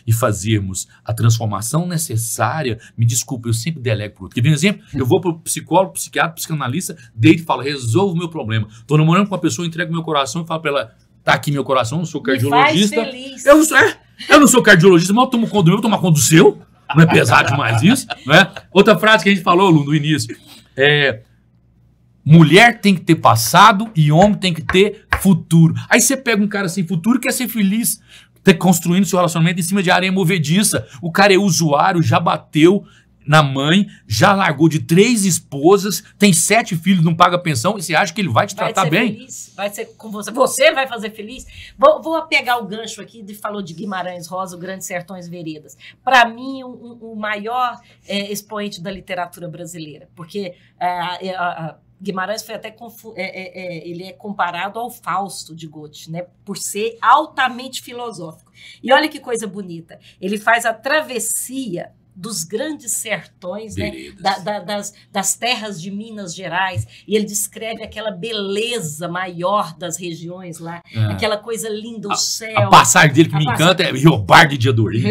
e fazermos a transformação necessária, me desculpa, eu sempre delego para o outro. Quer ver um exemplo? Eu vou para o psicólogo, psiquiatra, psicanalista, deito e falo, resolvo o meu problema. Estou namorando com uma pessoa, entrego meu coração e falo para ela, tá aqui meu coração, não sou cardiologista. Me faz feliz. Eu não sou cardiologista, mas eu tomo conta do meu, tomar conta do seu. Não é pesado demais isso, não é? Outra frase que a gente falou, Lu, no início, mulher tem que ter passado e homem tem que ter futuro. Aí você pega um cara sem futuro que quer ser feliz, construindo seu relacionamento em cima de areia movediça. O cara é usuário, já bateu na mãe, já largou de 3 esposas, tem 7 filhos, não paga pensão, e você acha que ele vai te tratar bem? Feliz, vai ser com você. Você vai fazer feliz? Vou pegar o gancho aqui, falou de Guimarães Rosa, o Grandes Sertões Veredas. Para mim, o maior expoente da literatura brasileira, porque Guimarães foi até ele é comparado ao Fausto de Goethe, né, por ser altamente filosófico. E olha que coisa bonita, ele faz a travessia dos grandes sertões, né, das terras de Minas Gerais, e ele descreve aquela beleza maior das regiões lá, aquela coisa linda, o céu. A passagem dele que me encanta é Riobardo e Diadorim.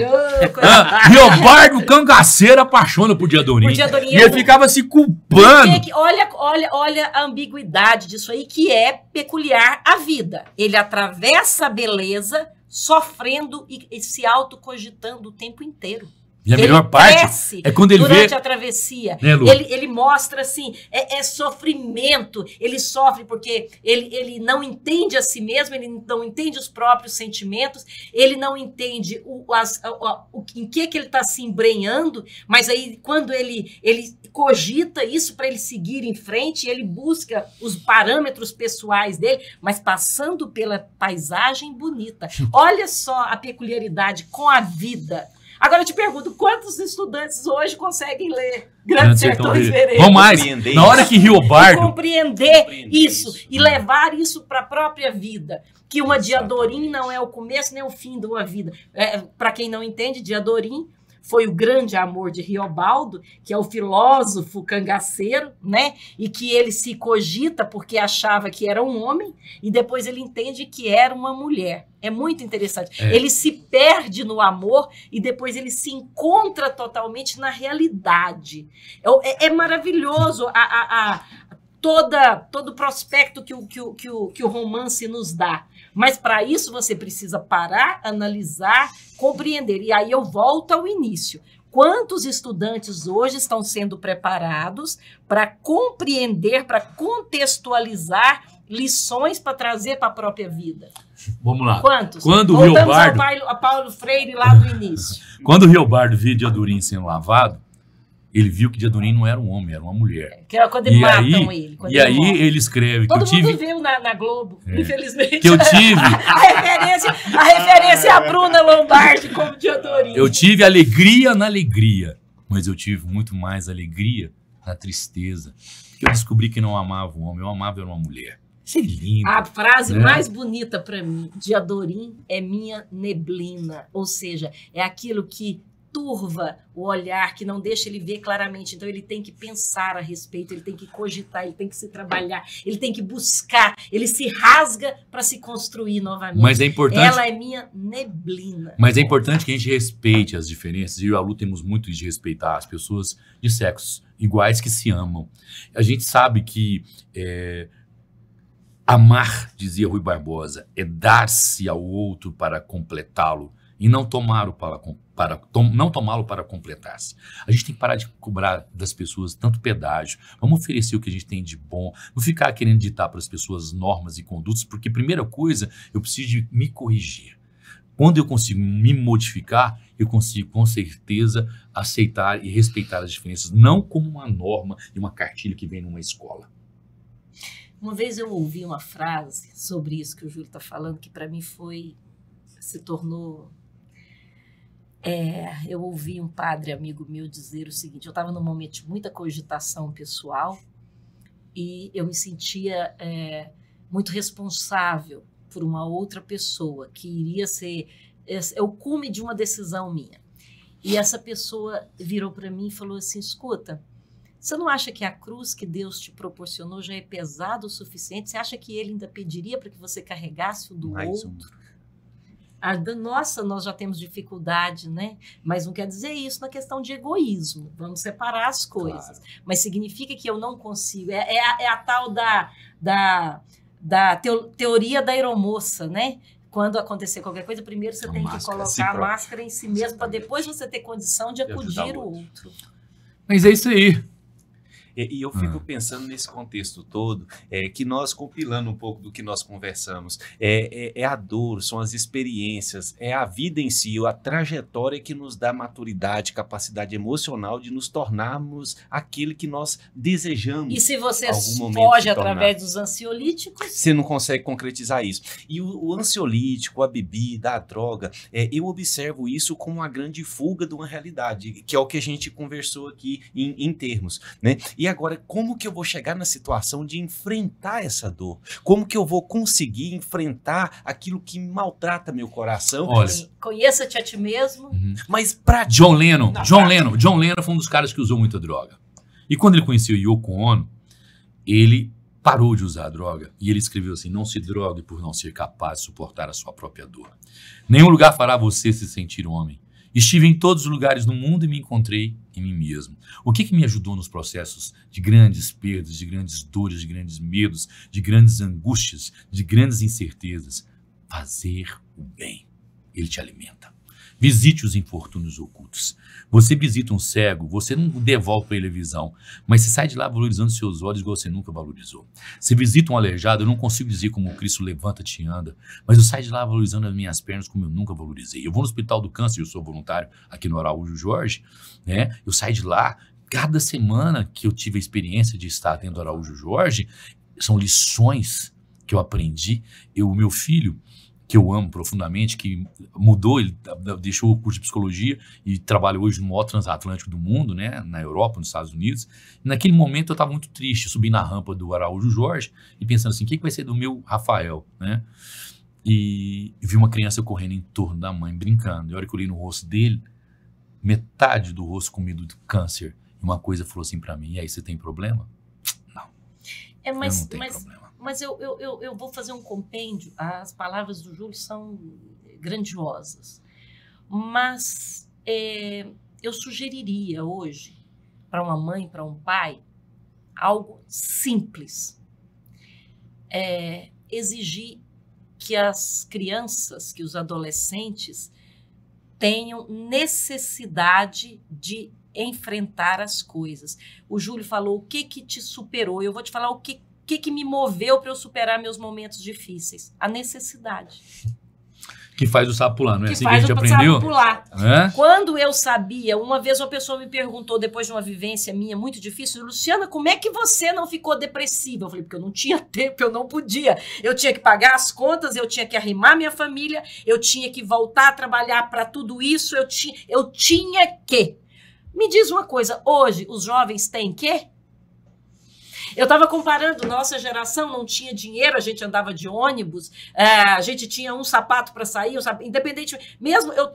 Riobardo, o cangaceiro, apaixona por Diadorim. E ele ficava se culpando. Olha a ambiguidade disso aí, que é peculiar à vida. Ele atravessa a beleza sofrendo e se autocogitando o tempo inteiro. E a melhor parte é quando ele durante a travessia. Né, ele mostra assim, sofrimento. Ele sofre porque ele não entende a si mesmo, ele não entende os próprios sentimentos, ele não entende em que ele está se embrenhando, mas aí quando ele cogita isso para ele seguir em frente, ele busca os parâmetros pessoais dele, mas passando pela paisagem bonita. Olha só a peculiaridade com a vida. Agora eu te pergunto, quantos estudantes hoje conseguem ler Grandes Sertões Veredas? Vamos mais, na hora que Riobardo... compreender isso e levar isso para a própria vida. Que uma Diadorim não é o começo nem o fim de uma vida. Para quem não entende, Diadorim foi o grande amor de Riobaldo, que é o filósofo cangaceiro, né? E que ele se cogita porque achava que era um homem e depois ele entende que era uma mulher. É muito interessante. Ele se perde no amor e depois ele se encontra totalmente na realidade. É maravilhoso todo o prospecto que o romance nos dá. Mas para isso você precisa parar, analisar, compreender. E aí eu volto ao início. Quantos estudantes hoje estão sendo preparados para compreender, para contextualizar lições para trazer para a própria vida? Vamos lá. Quantos? Quando Voltamos a Paulo Freire lá do início. Quando o Riobardo via Diadorim sendo lavado, Ele viu que Diadorim não era um homem, era uma mulher. Que é quando E matam aí- ele. Quando E aí morre. ele escreve que Todo eu tive... mundo viu na Globo, infelizmente. Que eu tive... A referência é a Bruna Lombardi como Diadorim. Eu tive alegria na alegria, mas eu tive muito mais alegria na tristeza. Porque eu descobri que não amava um homem, eu amava era uma mulher. Isso é lindo. A frase né? mais bonita para mim, Diadorim é minha neblina, ou seja, é aquilo que turva o olhar, que não deixa ele ver claramente. Então ele tem que pensar a respeito, ele tem que cogitar, ele tem que se trabalhar, ele tem que buscar, ele se rasga para se construir novamente. Mas é importante... Ela é minha neblina. Mas é importante que a gente respeite as diferenças, e eu e a Lu temos muito isso de respeitar as pessoas de sexos iguais que se amam. A gente sabe que amar, dizia Rui Barbosa, é dar-se ao outro para completá-lo e não tomá-lo para completar-se. A gente tem que parar de cobrar das pessoas tanto pedágio. Vamos oferecer o que a gente tem de bom. Não ficar querendo ditar para as pessoas normas e condutas, porque primeira coisa, eu preciso de me corrigir. Quando eu consigo me modificar, eu consigo com certeza aceitar e respeitar as diferenças, não como uma norma e uma cartilha que vem numa escola. Uma vez eu ouvi uma frase sobre isso que o Júlio está falando, que para mim se tornou... eu ouvi um padre amigo meu dizer o seguinte: eu estava num momento de muita cogitação pessoal e eu me sentia muito responsável por uma outra pessoa que iria ser o cume de uma decisão minha. E essa pessoa virou para mim e falou assim: escuta, você não acha que a cruz que Deus te proporcionou já é pesada o suficiente? Você acha que ele ainda pediria para que você carregasse o do Mais outro? Nossa, nós já temos dificuldade, né? Mas não quer dizer isso na questão de egoísmo. Vamos separar as coisas. Claro. Mas significa que eu não consigo. É a tal da teoria da aeromoça, né? Quando acontecer qualquer coisa, primeiro você A tem que máscara, si colocar a próprio. máscara em si mesmo, para depois você ter condição de acudir ajudar o o outro. Mas é isso aí. E eu fico pensando nesse contexto todo, que nós, compilando um pouco do que nós conversamos, é a dor, são as experiências, é a vida em si, a trajetória que nos dá maturidade, capacidade emocional de nos tornarmos aquilo que nós desejamos. E se você algum momento foge se tornar. através dos ansiolíticos, Você não consegue concretizar isso. E o ansiolítico, a bebida, a droga, eu observo isso como uma grande fuga de uma realidade, que é o que a gente conversou aqui em termos, né? E agora, como que eu vou chegar na situação de enfrentar essa dor? Como que eu vou conseguir enfrentar aquilo que maltrata meu coração? Olha, conheça-te a ti mesmo. Mas pra John Lennon foi um dos caras que usou muita droga. E quando ele conheceu Yoko Ono, ele parou de usar a droga. E ele escreveu assim: não se drogue por não ser capaz de suportar a sua própria dor. Nenhum lugar fará você se sentir homem. Estive em todos os lugares do mundo e me encontrei em mim mesmo. O que me ajudou nos processos de grandes perdas, de grandes dores, de grandes medos, de grandes angústias, de grandes incertezas? Fazer o bem. Ele te alimenta. Visite os infortúnios ocultos. Você visita um cego, você não devolve para ele a visão, mas você sai de lá valorizando seus olhos igual você nunca valorizou. Você visita um aleijado, eu não consigo dizer como o Cristo levanta-te e anda, mas eu saio de lá valorizando as minhas pernas como eu nunca valorizei. Eu vou no Hospital do Câncer, eu sou voluntário aqui no Araújo Jorge, né? Eu saio de lá, cada semana que eu tive a experiência de estar dentro do Araújo Jorge, são lições que eu aprendi. O meu filho, que eu amo profundamente, que mudou, ele deixou o curso de psicologia e trabalha hoje no maior transatlântico do mundo, né, na Europa, nos Estados Unidos. E naquele momento eu estava muito triste, subi na rampa do Araújo Jorge e pensando assim, o que vai ser do meu Rafael, né? E vi uma criança correndo em torno da mãe, brincando. E a hora que eu olhei no rosto dele, metade do rosto comido de câncer. E uma coisa falou assim para mim: e aí, você tem problema? Não, eu não tenho problema. Mas eu vou fazer um compêndio. As palavras do Júlio são grandiosas. Mas eu sugeriria hoje, para uma mãe, para um pai, algo simples. Exigir que as crianças, que os adolescentes tenham necessidade de enfrentar as coisas. O Júlio falou o que te superou. Eu vou te falar o que me moveu para eu superar meus momentos difíceis. A necessidade. O Que faz o sapo pular, não é que assim que a faz gente o aprendeu? sapo pular. É? Quando eu sabia, uma vez uma pessoa me perguntou, depois de uma vivência minha muito difícil, Luciana, como é que você não ficou depressiva? Eu falei, porque eu não tinha tempo, eu não podia. Eu tinha que pagar as contas, eu tinha que arrimar minha família, eu tinha que voltar a trabalhar para tudo isso, eu tinha que. Me diz uma coisa, hoje os jovens têm que? Eu estava comparando, nossa geração não tinha dinheiro, a gente andava de ônibus, a gente tinha um sapato para sair, independente, mesmo eu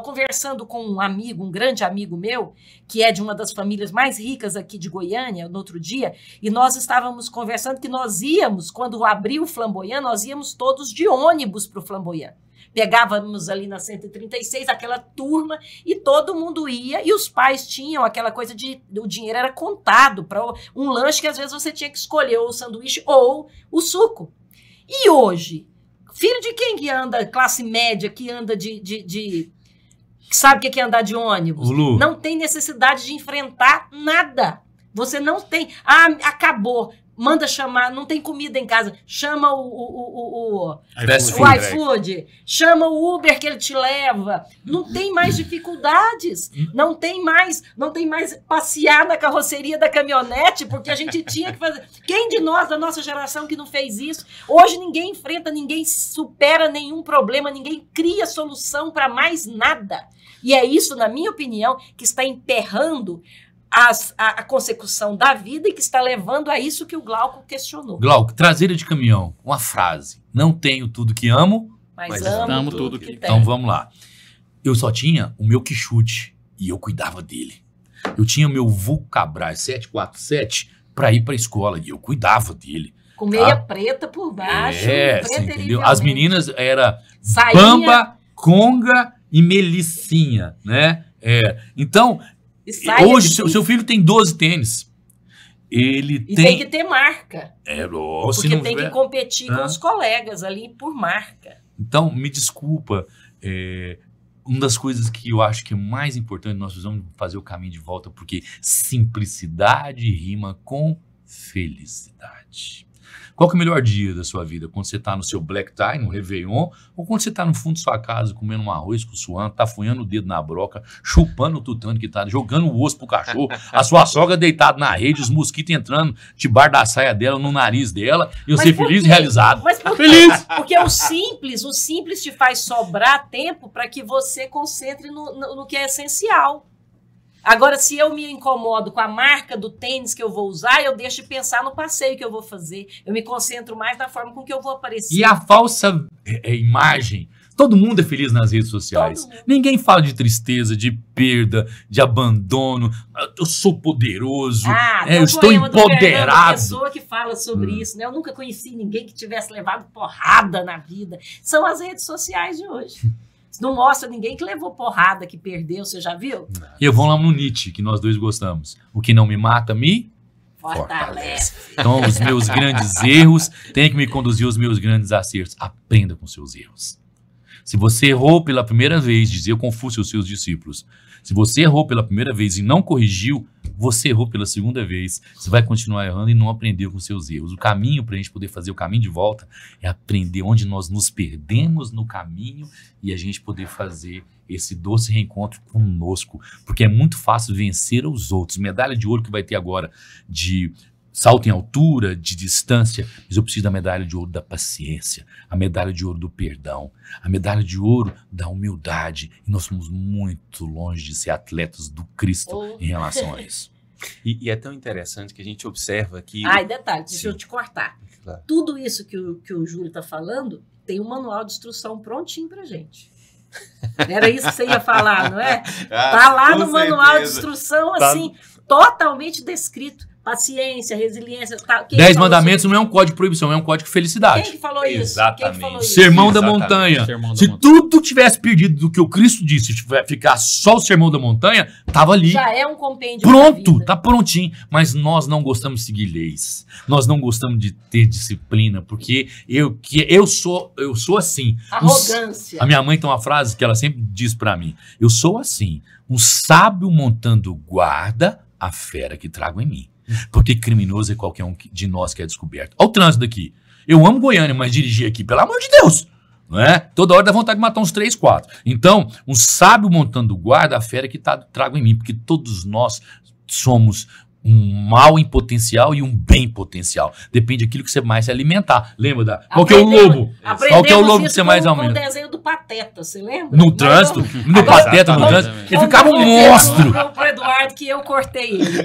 conversando com um amigo, um grande amigo meu, que é de uma das famílias mais ricas aqui de Goiânia, no outro dia, e nós estávamos conversando que nós íamos, quando abriu o Flamboyant, nós íamos todos de ônibus para o Flamboyant. Pegávamos ali na 136 aquela turma e todo mundo ia e os pais tinham aquela coisa de o dinheiro era contado para um lanche que às vezes você tinha que escolher ou o sanduíche ou o suco. E hoje, filho de quem que anda, classe média, que anda que sabe o que é andar de ônibus? Lu. Não tem necessidade de enfrentar nada. Você não tem... acabou. Manda chamar, não tem comida em casa, chama o iFood, chama o Uber que ele te leva. Não tem mais dificuldades, não tem mais passear na carroceria da caminhonete, porque a gente tinha que fazer. Quem de nós, da nossa geração, que não fez isso? Hoje ninguém enfrenta, ninguém supera nenhum problema, ninguém cria solução para mais nada. E é isso, na minha opinião, que está emperrando a consecução da vida e que está levando a isso que o Glauco questionou. Glauco, traseira de caminhão, uma frase. Não tenho tudo que amo, mas amo tudo que tem. Então vamos lá. Eu só tinha o meu Quixote e eu cuidava dele. Eu tinha o meu Vulcabras 747 para ir para a escola e eu cuidava dele. Com meia preta por baixo. Você entendeu? As meninas eram Sainha. Bamba, Conga e Melicinha, né? Então... Hoje, seu filho tem 12 tênis. Ele tem que ter marca. Porque tem que competir com os colegas ali por marca. Então, me desculpa. Uma das coisas que eu acho que é mais importante, nós precisamos fazer o caminho de volta, porque simplicidade rima com felicidade. Qual que é o melhor dia da sua vida? Quando você está no seu black tie, no Réveillon, ou quando você está no fundo da sua casa comendo um arroz com suando, tafunhando o dedo na broca, chupando o tutano que tá, jogando o osso pro cachorro, a sua sogra deitada na rede, os mosquitos entrando debaixo da saia dela, no nariz dela, e você feliz e realizado. Mas por feliz! Porque o simples te faz sobrar tempo para que você concentre no que é essencial. Agora, se eu me incomodo com a marca do tênis que eu vou usar, eu deixo de pensar no passeio que eu vou fazer. Eu me concentro mais na forma com que eu vou aparecer. E a falsa imagem. Todo mundo é feliz nas redes sociais. Ninguém fala de tristeza, de perda, de abandono. Eu sou poderoso. Eu estou empoderado. Uma pessoa que fala sobre isso, né? Eu nunca conheci ninguém que tivesse levado porrada na vida. São as redes sociais de hoje. Não mostra ninguém que levou porrada, que perdeu, você já viu? E eu vou lá no Nietzsche, que nós dois gostamos. O que não me mata, me fortalece. Então, os meus grandes erros têm que me conduzir aos meus grandes acertos. Aprenda com seus erros. Se você errou pela primeira vez, dizia Confúcio aos seus discípulos, se você errou pela primeira vez e não corrigiu, você errou pela segunda vez. Você vai continuar errando e não aprendeu com seus erros. O caminho para a gente poder fazer o caminho de volta é aprender onde nós nos perdemos no caminho e a gente poder fazer esse doce reencontro conosco. Porque é muito fácil vencer os outros. Medalha de ouro que vai ter agora de salto em altura, de distância, mas eu preciso da medalha de ouro da paciência, a medalha de ouro do perdão, a medalha de ouro da humildade. E nós somos muito longe de ser atletas do Cristo em relação a isso. E é tão interessante que a gente observa que... E detalhe, deixa eu te cortar. Claro. Tudo isso que o Júlio está falando, tem um manual de instrução prontinho pra gente. Era isso que você ia falar, não é? Tá lá no manual de instrução, assim, totalmente descrito. Paciência, resiliência. 10 mandamentos não é um código de proibição, é um código de felicidade. Quem que falou isso? Exatamente. Quem que falou isso? Sermão da montanha. Se tudo tivesse perdido do que o Cristo disse, se ficar só o sermão da montanha, tava ali. Já é um compêndio. Pronto, tá prontinho. Mas nós não gostamos de seguir leis. Nós não gostamos de ter disciplina, porque eu sou assim. Arrogância. A minha mãe tem uma frase que ela sempre diz pra mim. Eu sou assim, um sábio montando guarda a fera que trago em mim. Porque criminoso é qualquer um de nós que é descoberto. Olha o trânsito aqui. Eu amo Goiânia, mas dirigir aqui, pelo amor de Deus. Não é? Toda hora dá vontade de matar uns 3, 4. Então, um sábio montando guarda, a fera que trago em mim, porque todos nós somos um mal em potencial e um bem potencial. Depende daquilo que você mais se alimentar. Lembra da... Qual que é o lobo? Qual que é o lobo que você mais aumenta? Com o desenho do Pateta, você lembra? No trânsito? No Pateta, no trânsito? Ele ficava um monstro. Pro Eduardo que eu cortei ele.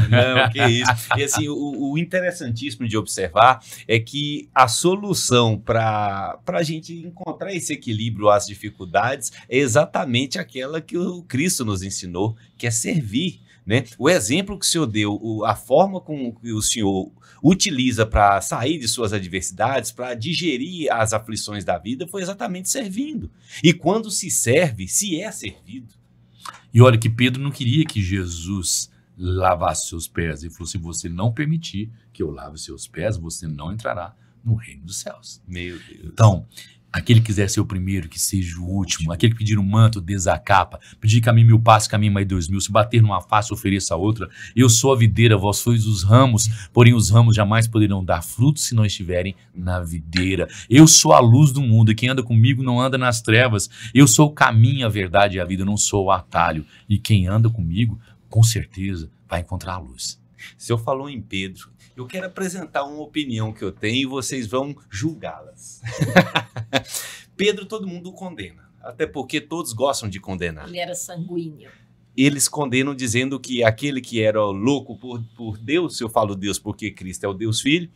Não, que isso. E assim, o interessantíssimo de observar é que a solução para a gente encontrar esse equilíbrio às dificuldades é exatamente aquela que o Cristo nos ensinou, que é servir. Né? O exemplo que o senhor deu, a forma como o senhor utiliza para sair de suas adversidades, para digerir as aflições da vida, foi exatamente servindo. E quando se serve, se é servido. E olha que Pedro não queria que Jesus lavasse seus pés. Ele falou: se você não permitir que eu lave seus pés, você não entrará no reino dos céus. Meu Deus. Então, aquele que quiser ser o primeiro, que seja o último. Aquele que pedir um manto, desacapa. Pedir que a mim 1000 passos, que a mim mais 2000. Se bater numa face, ofereça a outra. Eu sou a videira, vós sois os ramos. Porém, os ramos jamais poderão dar frutos se não estiverem na videira. Eu sou a luz do mundo. E quem anda comigo não anda nas trevas. Eu sou o caminho, a verdade e a vida. Eu não sou o atalho. E quem anda comigo, com certeza, vai encontrar a luz. O senhor falou em Pedro. Eu quero apresentar uma opinião que eu tenho e vocês vão julgá-las. Pedro, todo mundo o condena, até porque todos gostam de condenar. Ele era sanguíneo. Eles condenam dizendo que aquele que era louco por Deus, se eu falo Deus porque Cristo é o Deus Filho,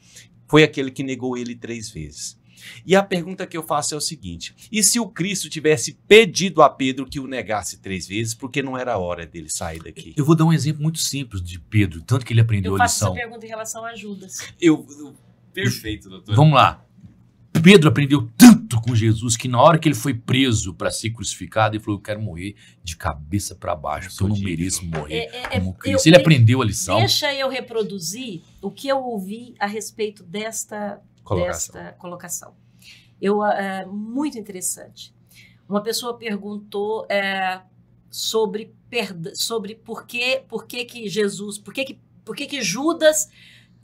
foi aquele que negou ele 3 vezes. E a pergunta que eu faço é o seguinte: e se o Cristo tivesse pedido a Pedro que o negasse 3 vezes, porque não era a hora dele sair daqui? Eu vou dar um exemplo muito simples de Pedro, tanto que ele aprendeu a lição. Eu faço essa pergunta em relação a Judas. Perfeito, doutor. Vamos lá. Pedro aprendeu tanto com Jesus que na hora que ele foi preso para ser crucificado, ele falou: eu quero morrer de cabeça para baixo, porque eu não mereço morrer como Cristo. Ele aprendeu a lição. Deixa eu reproduzir o que eu ouvi a respeito desta colocação. Muito interessante. Uma pessoa perguntou sobre por que Judas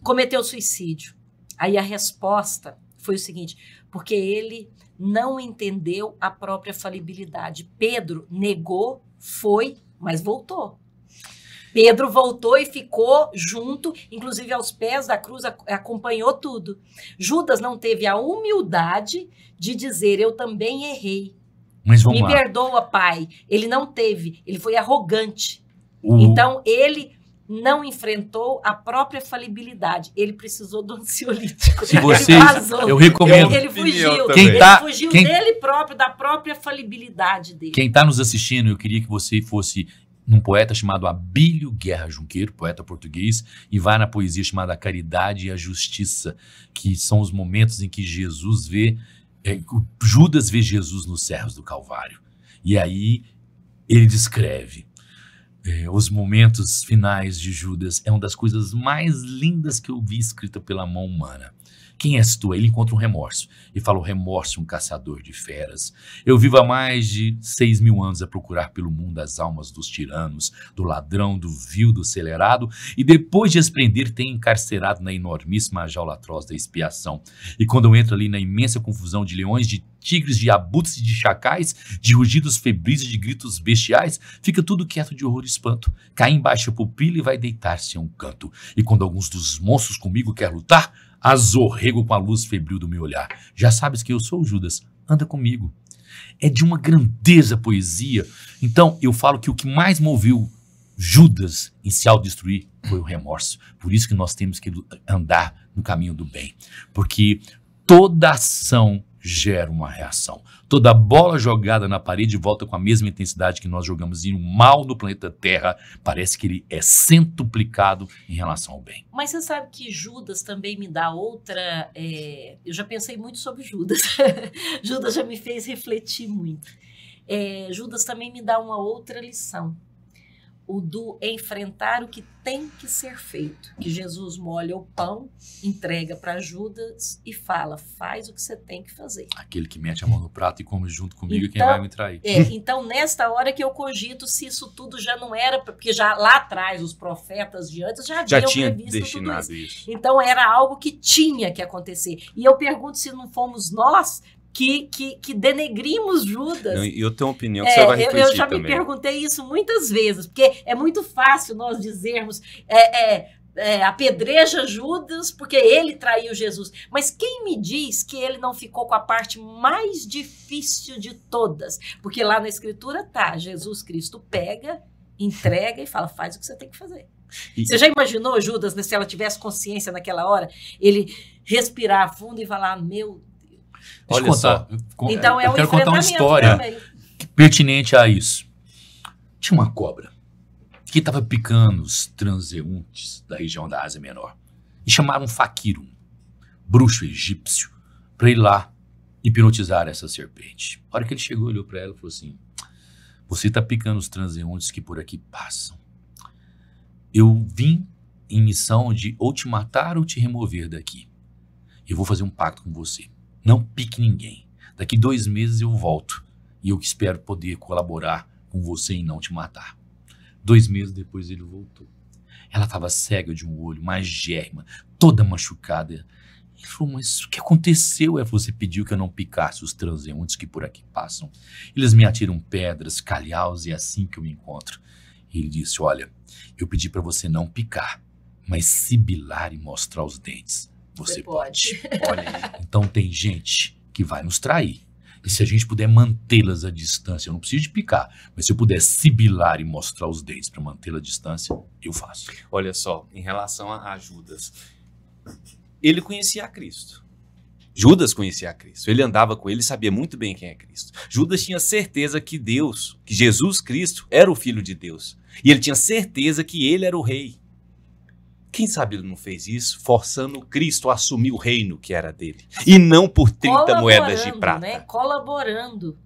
cometeu suicídio. Aí a resposta foi o seguinte: porque ele não entendeu a própria falibilidade. Pedro negou, foi, mas voltou. Pedro voltou e ficou junto, inclusive aos pés da cruz, acompanhou tudo. Judas não teve a humildade de dizer: eu também errei. Mas vamos lá. Me perdoa, pai. Ele não teve, ele foi arrogante. Então, ele não enfrentou a própria falibilidade. Ele precisou do ansiolítico. Se vocês, eu recomendo. Ele fugiu. Fugiu dele próprio, da própria falibilidade dele. Quem está nos assistindo, eu queria que você fosse num poeta chamado Abílio Guerra Junqueiro, poeta português, e vai na poesia chamada A Caridade e a Justiça, que são os momentos em que Jesus Judas vê Jesus nos cerros do Calvário. E aí ele descreve os momentos finais de Judas. É uma das coisas mais lindas que eu vi escrita pela mão humana. Quem és tu? Ele encontra um remorso. E fala: o remorso, um caçador de feras. Eu vivo há mais de 6.000 anos a procurar pelo mundo as almas dos tiranos, do ladrão, do vil, do acelerado, e depois de as prender, tem encarcerado na enormíssima jaula atroz da expiação. E quando eu entro ali na imensa confusão de leões, de tigres, de abutres e de chacais, de rugidos febris e de gritos bestiais, fica tudo quieto de horror e espanto. Cai embaixo a pupila e vai deitar-se a um canto. E quando alguns dos monstros comigo quer lutar, azorrego com a luz febril do meu olhar. Já sabes que eu sou o Judas, anda comigo. É de uma grandeza a poesia. Então, eu falo que o que mais moveu Judas em se autodestruir foi o remorso. Por isso que nós temos que andar no caminho do bem. Porque toda ação gera uma reação. Toda bola jogada na parede volta com a mesma intensidade que nós jogamos, e o mal no planeta Terra parece que ele é centuplicado em relação ao bem. Mas você sabe que Judas também me dá outra... eu já pensei muito sobre Judas. Judas já me fez refletir muito. Judas também me dá uma outra lição. O do enfrentar o que tem que ser feito. Que Jesus molha o pão, entrega para Judas e fala: faz o que você tem que fazer. Aquele que mete a mão no prato e come junto comigo, então, quem vai me trair. Então, nesta hora que eu cogito se isso tudo já não era... Porque já lá atrás, os profetas de antes já haviam previsto tudo isso. Então, era algo que tinha que acontecer. E eu pergunto se não fomos nós que denegrimos Judas. Não, e eu tenho uma opinião que você vai refletir eu já também. me perguntei isso muitas vezes, porque é muito fácil nós dizermos apedreja Judas porque ele traiu Jesus. Mas quem me diz que ele não ficou com a parte mais difícil de todas? Porque lá na Escritura tá, Jesus Cristo pega, entrega e fala, faz o que você tem que fazer. Você já imaginou, Judas, se ela tivesse consciência naquela hora, ele respirar fundo e falar, meu Deus. Deixa eu contar. Então eu quero contar uma história também pertinente a isso. Tinha uma cobra que estava picando os transeuntes da região da Ásia Menor. E chamaram um faquiro, um bruxo egípcio, para ir lá hipnotizar essa serpente. A hora que ele chegou, olhou para ela e falou assim, você está picando os transeuntes que por aqui passam. Eu vim em missão de ou te matar ou te remover daqui. Eu vou fazer um pacto com você. Não pique ninguém. Daqui 2 meses eu volto. E eu espero poder colaborar com você e não te matar. 2 meses depois ele voltou. Ela estava cega de um olho, magérrima, toda machucada. Ele falou, mas o que aconteceu? Você pediu que eu não picasse os transeuntes que por aqui passam. Eles me atiram pedras, calhaus, e é assim que eu me encontro. E ele disse, olha, eu pedi para você não picar, mas sibilar e mostrar os dentes. Você pode. Olha aí. Então tem gente que vai nos trair. E se a gente puder mantê-las à distância, eu não preciso de picar, mas se eu puder sibilar e mostrar os dentes para mantê-la à distância, eu faço. Olha só, em relação a Judas, ele conhecia a Cristo. Judas conhecia a Cristo. Ele andava com ele, sabia muito bem quem é Cristo. Judas tinha certeza que Deus, que Jesus Cristo, era o Filho de Deus. E ele tinha certeza que ele era o rei. Quem sabe ele não fez isso forçando Cristo a assumir o reino que era dele. E não por 30 moedas de prata. Né? Colaborando.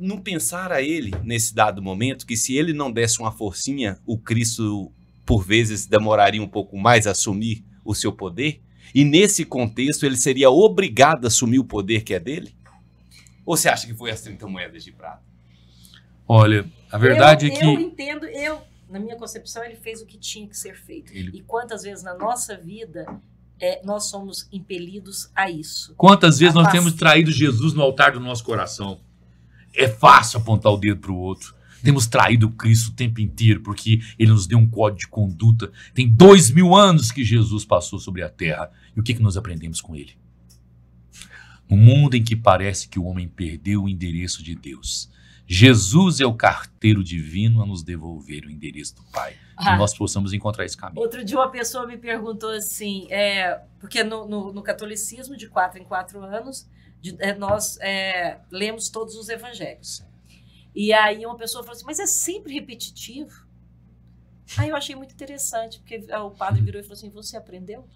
Não pensar a ele, nesse dado momento, que se ele não desse uma forcinha, o Cristo, por vezes, demoraria um pouco mais a assumir o seu poder? E nesse contexto, ele seria obrigado a assumir o poder que é dele? Ou você acha que foi as 30 moedas de prata? Olha, a verdade é que... Eu entendo, na minha concepção, ele fez o que tinha que ser feito. E quantas vezes na nossa vida nós somos impelidos a isso? Quantas vezes nós temos traído Jesus no altar do nosso coração? É fácil apontar o dedo para o outro. Temos traído Cristo o tempo inteiro, porque ele nos deu um código de conduta. Tem 2000 anos que Jesus passou sobre a terra. E o que nós aprendemos com ele? No mundo em que parece que o homem perdeu o endereço de Deus, Jesus é o carteiro divino a nos devolver o endereço do Pai. Que nós possamos encontrar esse caminho. Outro dia uma pessoa me perguntou assim, porque no catolicismo, de 4 em 4 anos, nós lemos todos os evangelhos. E aí uma pessoa falou assim, mas é sempre repetitivo? Aí eu achei muito interessante, porque o padre virou e falou assim, você aprendeu?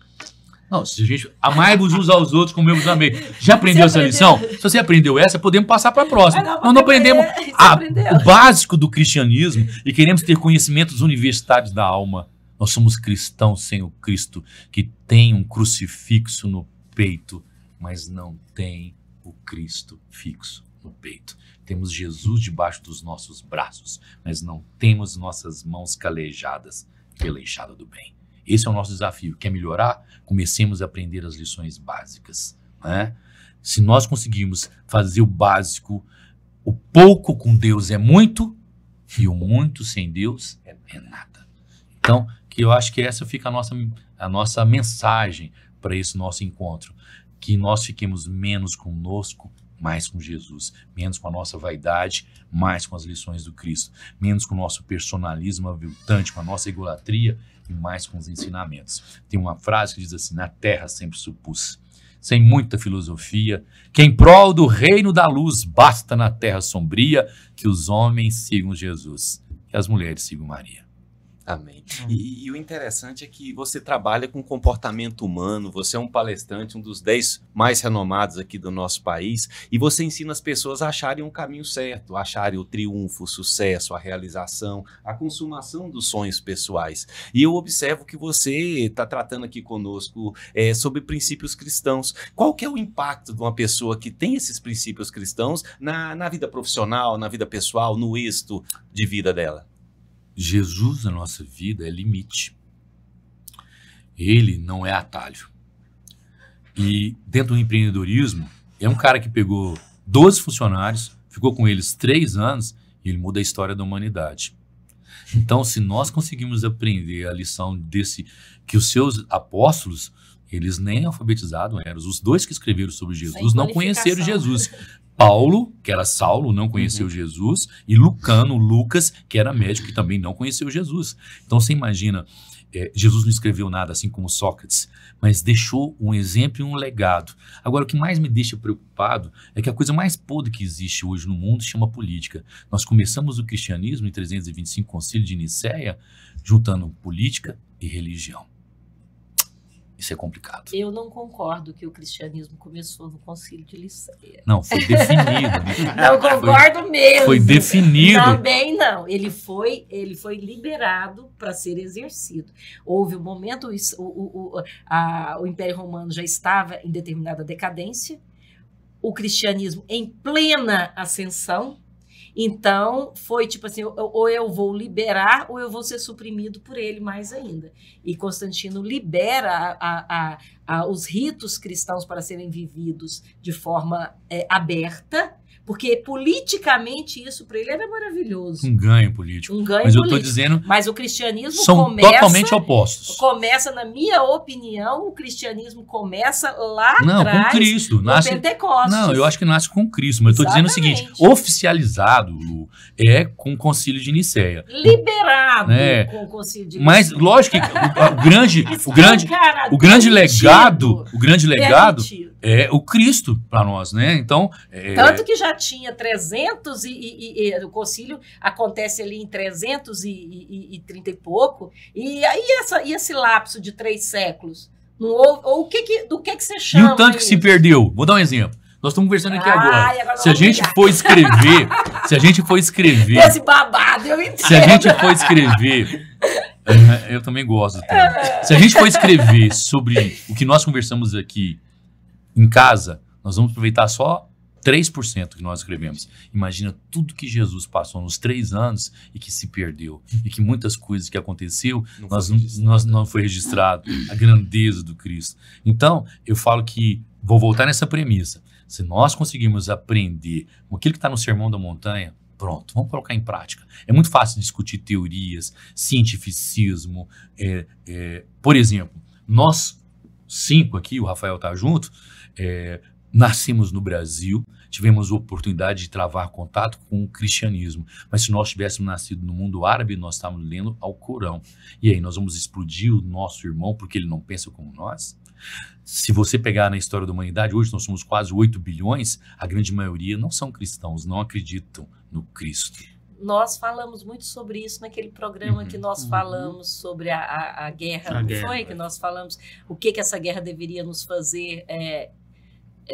Não, se a gente amai-vos uns aos outros como eu vos amei. Já aprendeu essa lição? Se você aprendeu essa, podemos passar para a próxima. Nós não aprendemos o básico do cristianismo e queremos ter conhecimentos universitários da alma. Nós somos cristãos sem o Cristo, que tem um crucifixo no peito, mas não tem o Cristo fixo no peito. Temos Jesus debaixo dos nossos braços, mas não temos nossas mãos calejadas pela enxada do bem. Esse é o nosso desafio. Quer melhorar? Comecemos a aprender as lições básicas. Né? Se nós conseguirmos fazer o básico, o pouco com Deus é muito e o muito sem Deus é nada. Então, que eu acho que essa fica a nossa mensagem para esse nosso encontro. Que nós fiquemos menos conosco, mais com Jesus. Menos com a nossa vaidade, mais com as lições do Cristo. Menos com o nosso personalismo aviltante, com a nossa egolatria, e mais com os ensinamentos. Tem uma frase que diz assim, na terra sempre supus, sem muita filosofia, que em prol do reino da luz basta na terra sombria que os homens sigam Jesus, que as mulheres sigam Maria. Amém. E o interessante é que você trabalha com comportamento humano, você é um palestrante, um dos 10 mais renomados aqui do nosso país, e você ensina as pessoas a acharem um caminho certo, a acharem o triunfo, o sucesso, a realização, a consumação dos sonhos pessoais. E eu observo que você está tratando aqui conosco sobre princípios cristãos. Qual que é o impacto de uma pessoa que tem esses princípios cristãos na vida profissional, na vida pessoal, no êxito de vida dela? Jesus na nossa vida é limite. Ele não é atalho. E dentro do empreendedorismo, É um cara que pegou 12 funcionários, ficou com eles 3 anos e ele muda a história da humanidade. Então, se nós conseguimos aprender a lição que os seus apóstolos, eles nem alfabetizados eram. Os 2 que escreveram sobre Jesus não conheceram Jesus. Paulo, que era Saulo, não conheceu Jesus, e Lucas, que era médico, que também não conheceu Jesus. Então, você imagina, Jesus não escreveu nada, assim como Sócrates, mas deixou um exemplo e um legado. Agora, o que mais me deixa preocupado é que a coisa mais podre que existe hoje no mundo se chama política. Nós começamos o cristianismo em 325, Concílio de Nicéia, juntando política e religião. Isso é complicado. Eu não concordo que o cristianismo começou no Concílio de Nicéia. Não, foi definido. Né? Não concordo mesmo. Foi definido. Também não. Ele foi liberado para ser exercido. Houve um momento, o Império Romano já estava em determinada decadência, o cristianismo em plena ascensão. Então, foi tipo assim, ou eu vou liberar ou eu vou ser suprimido por ele mais ainda. E Constantino libera os ritos cristãos para serem vividos de forma aberta, porque politicamente isso para ele era maravilhoso. Um ganho político. Um ganho Mas político. eu estou dizendo, mas o cristianismo são totalmente opostos. Começa, na minha opinião, o cristianismo começa lá não, atrás, com Cristo. no Pentecostes. Não, eu acho que nasce com Cristo, mas eu estou dizendo o seguinte, oficializado, Lu, é com o Concílio de Nicéia. Liberado com o Concílio de Nicéia. Mas, lógico que o grande legado é o Cristo para nós, né? Então, tanto que já tinha 300 o concílio acontece ali em 330 e pouco, e aí esse lapso de 3 séculos, não houve, ou do que você chama? E o tanto que se perdeu? Vou dar um exemplo. Nós estamos conversando aqui agora. Se a gente for escrever, esse babado, eu entendo. Se a gente for escrever, eu também gosto do tema. Se a gente for escrever sobre o que nós conversamos aqui em casa, nós vamos aproveitar só 3% que nós escrevemos. Imagina tudo que Jesus passou nos 3 anos e que se perdeu. E que muitas coisas que aconteceu não foi registrado. A grandeza do Cristo. Então, eu falo que, vou voltar nessa premissa. Se nós conseguirmos aprender aquilo que está no Sermão da Montanha, pronto, vamos colocar em prática. É muito fácil discutir teorias, cientificismo. Por exemplo, nós 5 aqui, o Rafael está junto, nascemos no Brasil, tivemos a oportunidade de travar contato com o cristianismo, mas se nós tivéssemos nascido no mundo árabe, nós estávamos lendo ao Corão. E aí nós vamos explodir o nosso irmão porque ele não pensa como nós? Se você pegar na história da humanidade, hoje nós somos quase 8 bilhões, a grande maioria não são cristãos, não acreditam no Cristo. Nós falamos muito sobre isso naquele programa que nós falamos sobre a guerra, não foi? Que nós falamos o que essa guerra deveria nos fazer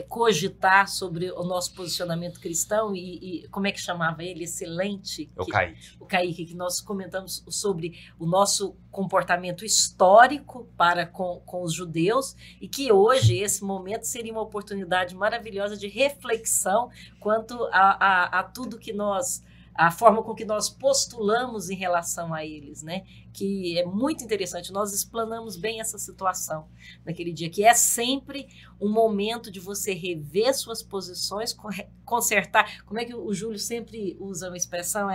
cogitar sobre o nosso posicionamento cristão e como é que chamava ele? Excelente. O Kaique. O Kaique, que nós comentamos sobre o nosso comportamento histórico para com os judeus e que hoje, esse momento, seria uma oportunidade maravilhosa de reflexão quanto a tudo que a forma com que nós postulamos em relação a eles, né? Que é muito interessante. Nós explanamos bem essa situação naquele dia, que é sempre um momento de você rever suas posições, consertar. Como é que o Júlio sempre usa uma expressão?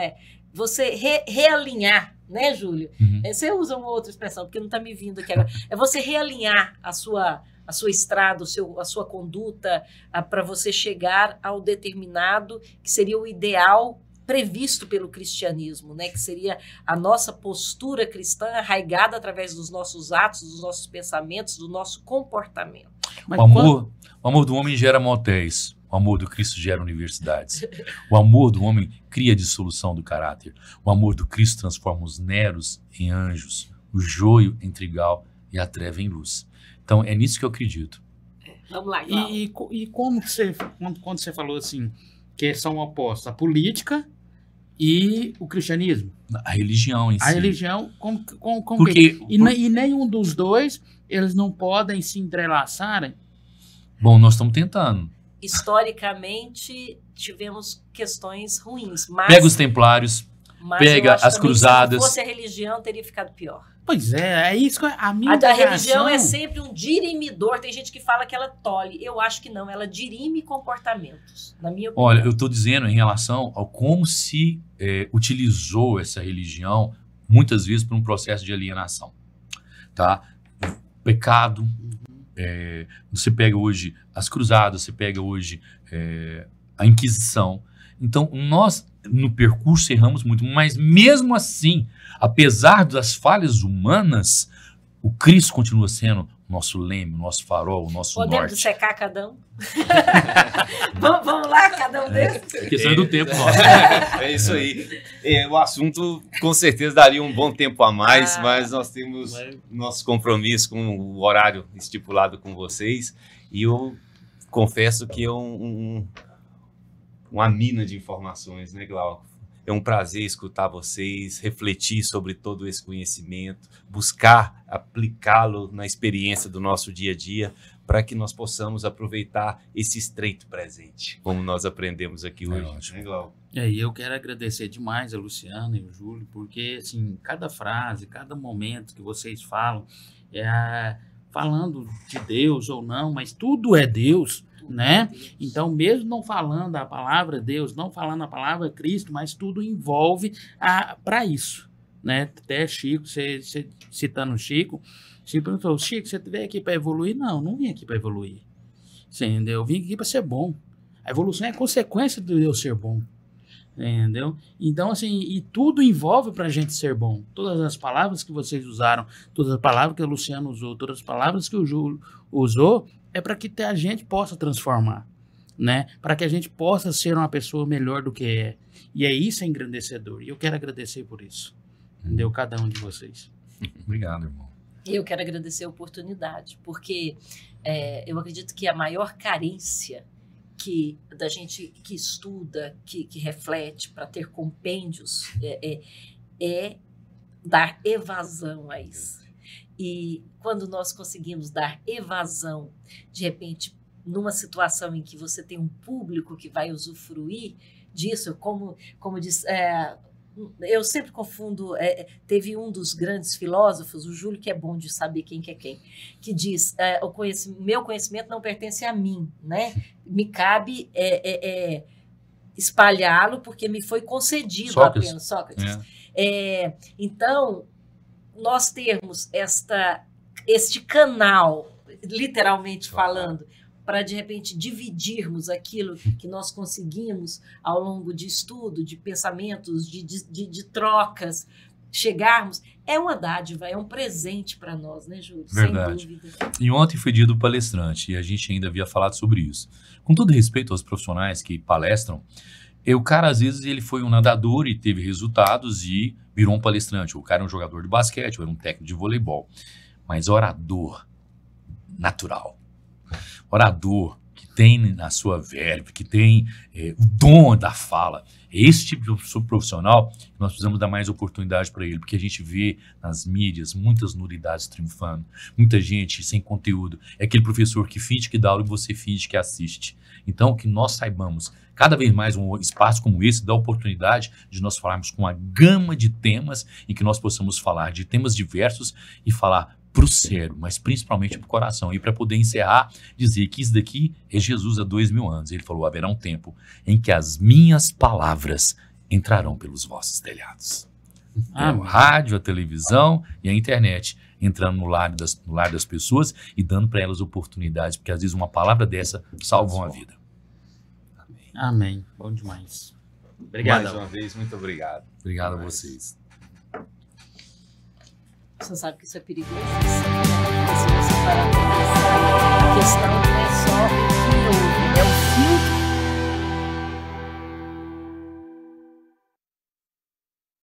Você realinhar, né, Júlio? Você usa uma outra expressão, porque não está me vindo aqui agora. É você realinhar a sua estrada, a sua conduta, para você chegar ao determinado que seria o ideal previsto pelo cristianismo, né? Que seria a nossa postura cristã arraigada através dos nossos atos, dos nossos pensamentos, do nosso comportamento. O amor do homem gera motéis, o amor do Cristo gera universidades. O amor do homem cria a dissolução do caráter. O amor do Cristo transforma os neros em anjos, o joio em trigal e a treva em luz. Então, é nisso que eu acredito. Vamos lá, e como que quando você falou assim, que são opostos, a política e o cristianismo? A religião em si. A religião, como porque, e nenhum dos dois, eles não podem se entrelaçarem? Bom, nós estamos tentando. Historicamente, tivemos questões ruins, mas... Pega os templários, Mas pega eu acho as também que cruzadas. se fosse a religião, teria ficado pior. Pois é isso que a minha A religião indagação- é sempre um dirimidor. Tem gente que fala que ela tolhe. Eu acho que não. Ela dirime comportamentos, na minha opinião. Olha, eu estou dizendo em relação ao como se utilizou essa religião, muitas vezes, por um processo de alienação. Tá? Pecado. Você pega hoje as cruzadas, você pega hoje a Inquisição. Então, nós, no percurso, erramos muito. Mas, mesmo assim, apesar das falhas humanas, o Cristo continua sendo o nosso leme, o nosso farol, o nosso Podemos norte. secar cada um? vamos lá, cada um deles? É questão do tempo nosso. É isso aí. O assunto com certeza daria um bom tempo a mais, mas nós temos nosso compromisso com o horário estipulado com vocês. E eu confesso que é uma mina de informações, né, Glauco? É um prazer escutar vocês, refletir sobre todo esse conhecimento, buscar aplicá-lo na experiência do nosso dia a dia, para que nós possamos aproveitar esse estreito presente, como nós aprendemos aqui hoje. Ótimo. Né, Glauco? E aí eu quero agradecer demais a Luciana e o Júlio, porque assim, cada frase, cada momento que vocês falam, falando de Deus ou não, mas tudo é Deus, né? Então, mesmo não falando a palavra Deus, não falando a palavra Cristo, mas tudo envolve para isso, né? Até Chico, você citando o Chico perguntou, Chico, você veio aqui para evoluir? Não vim aqui para evoluir. Você entendeu? Eu vim aqui para ser bom. A evolução é consequência de eu ser bom. Entendeu? Então, assim, e tudo envolve para a gente ser bom. Todas as palavras que vocês usaram, todas as palavras que o Luciano usou, todas as palavras que o Júlio usou, é para que a gente possa transformar, né? Para que a gente possa ser uma pessoa melhor do que é. E é isso engrandecedor. E eu quero agradecer por isso. Entendeu? Cada um de vocês. Obrigado, irmão. Eu quero agradecer a oportunidade, porque eu acredito que a maior carência da gente que estuda, que reflete para ter compêndios, é dar evasão a isso. E quando nós conseguimos dar evasão, de repente, numa situação em que você tem um público que vai usufruir disso, como diz... eu sempre confundo, teve um dos grandes filósofos, o Júlio, que é bom de saber quem que é quem, que diz, meu conhecimento não pertence a mim, né? Me cabe espalhá-lo porque me foi concedido Sócrates. apenas. Sócrates. Então, nós termos este canal, literalmente falando, para, de repente, dividirmos aquilo que nós conseguimos ao longo de estudo, de pensamentos, de trocas, chegarmos, é uma dádiva, é um presente para nós, né, Júlio? Verdade. Sem dúvida. E ontem foi dia do palestrante, e a gente ainda havia falado sobre isso. Com todo respeito aos profissionais que palestram, o cara, às vezes, ele foi um nadador e teve resultados e virou um palestrante. O cara é um jogador de basquete, ou era um técnico de voleibol. Mas orador natural. Orador que tem na sua verve, que tem o dom da fala. É esse tipo de profissional que nós precisamos dar mais oportunidade para ele, porque a gente vê nas mídias muitas nulidades triunfando, muita gente sem conteúdo. É aquele professor que finge que dá aula e você finge que assiste. Então, que nós saibamos, cada vez mais um espaço como esse dá oportunidade de nós falarmos com uma gama de temas em que nós possamos falar de temas diversos e falar para o sério, mas principalmente para o coração. E para poder encerrar, dizer que isso daqui é Jesus há 2000 anos. Ele falou, haverá um tempo em que as minhas palavras entrarão pelos vossos telhados. A rádio, a televisão e a internet entrando no lar das pessoas e dando para elas oportunidades, porque às vezes uma palavra dessa salva uma vida. Amém. Bom demais. Obrigado. Mais uma vez, muito obrigado. Obrigado a vocês. Você sabe que isso é perigoso? Se você parar pra pensar,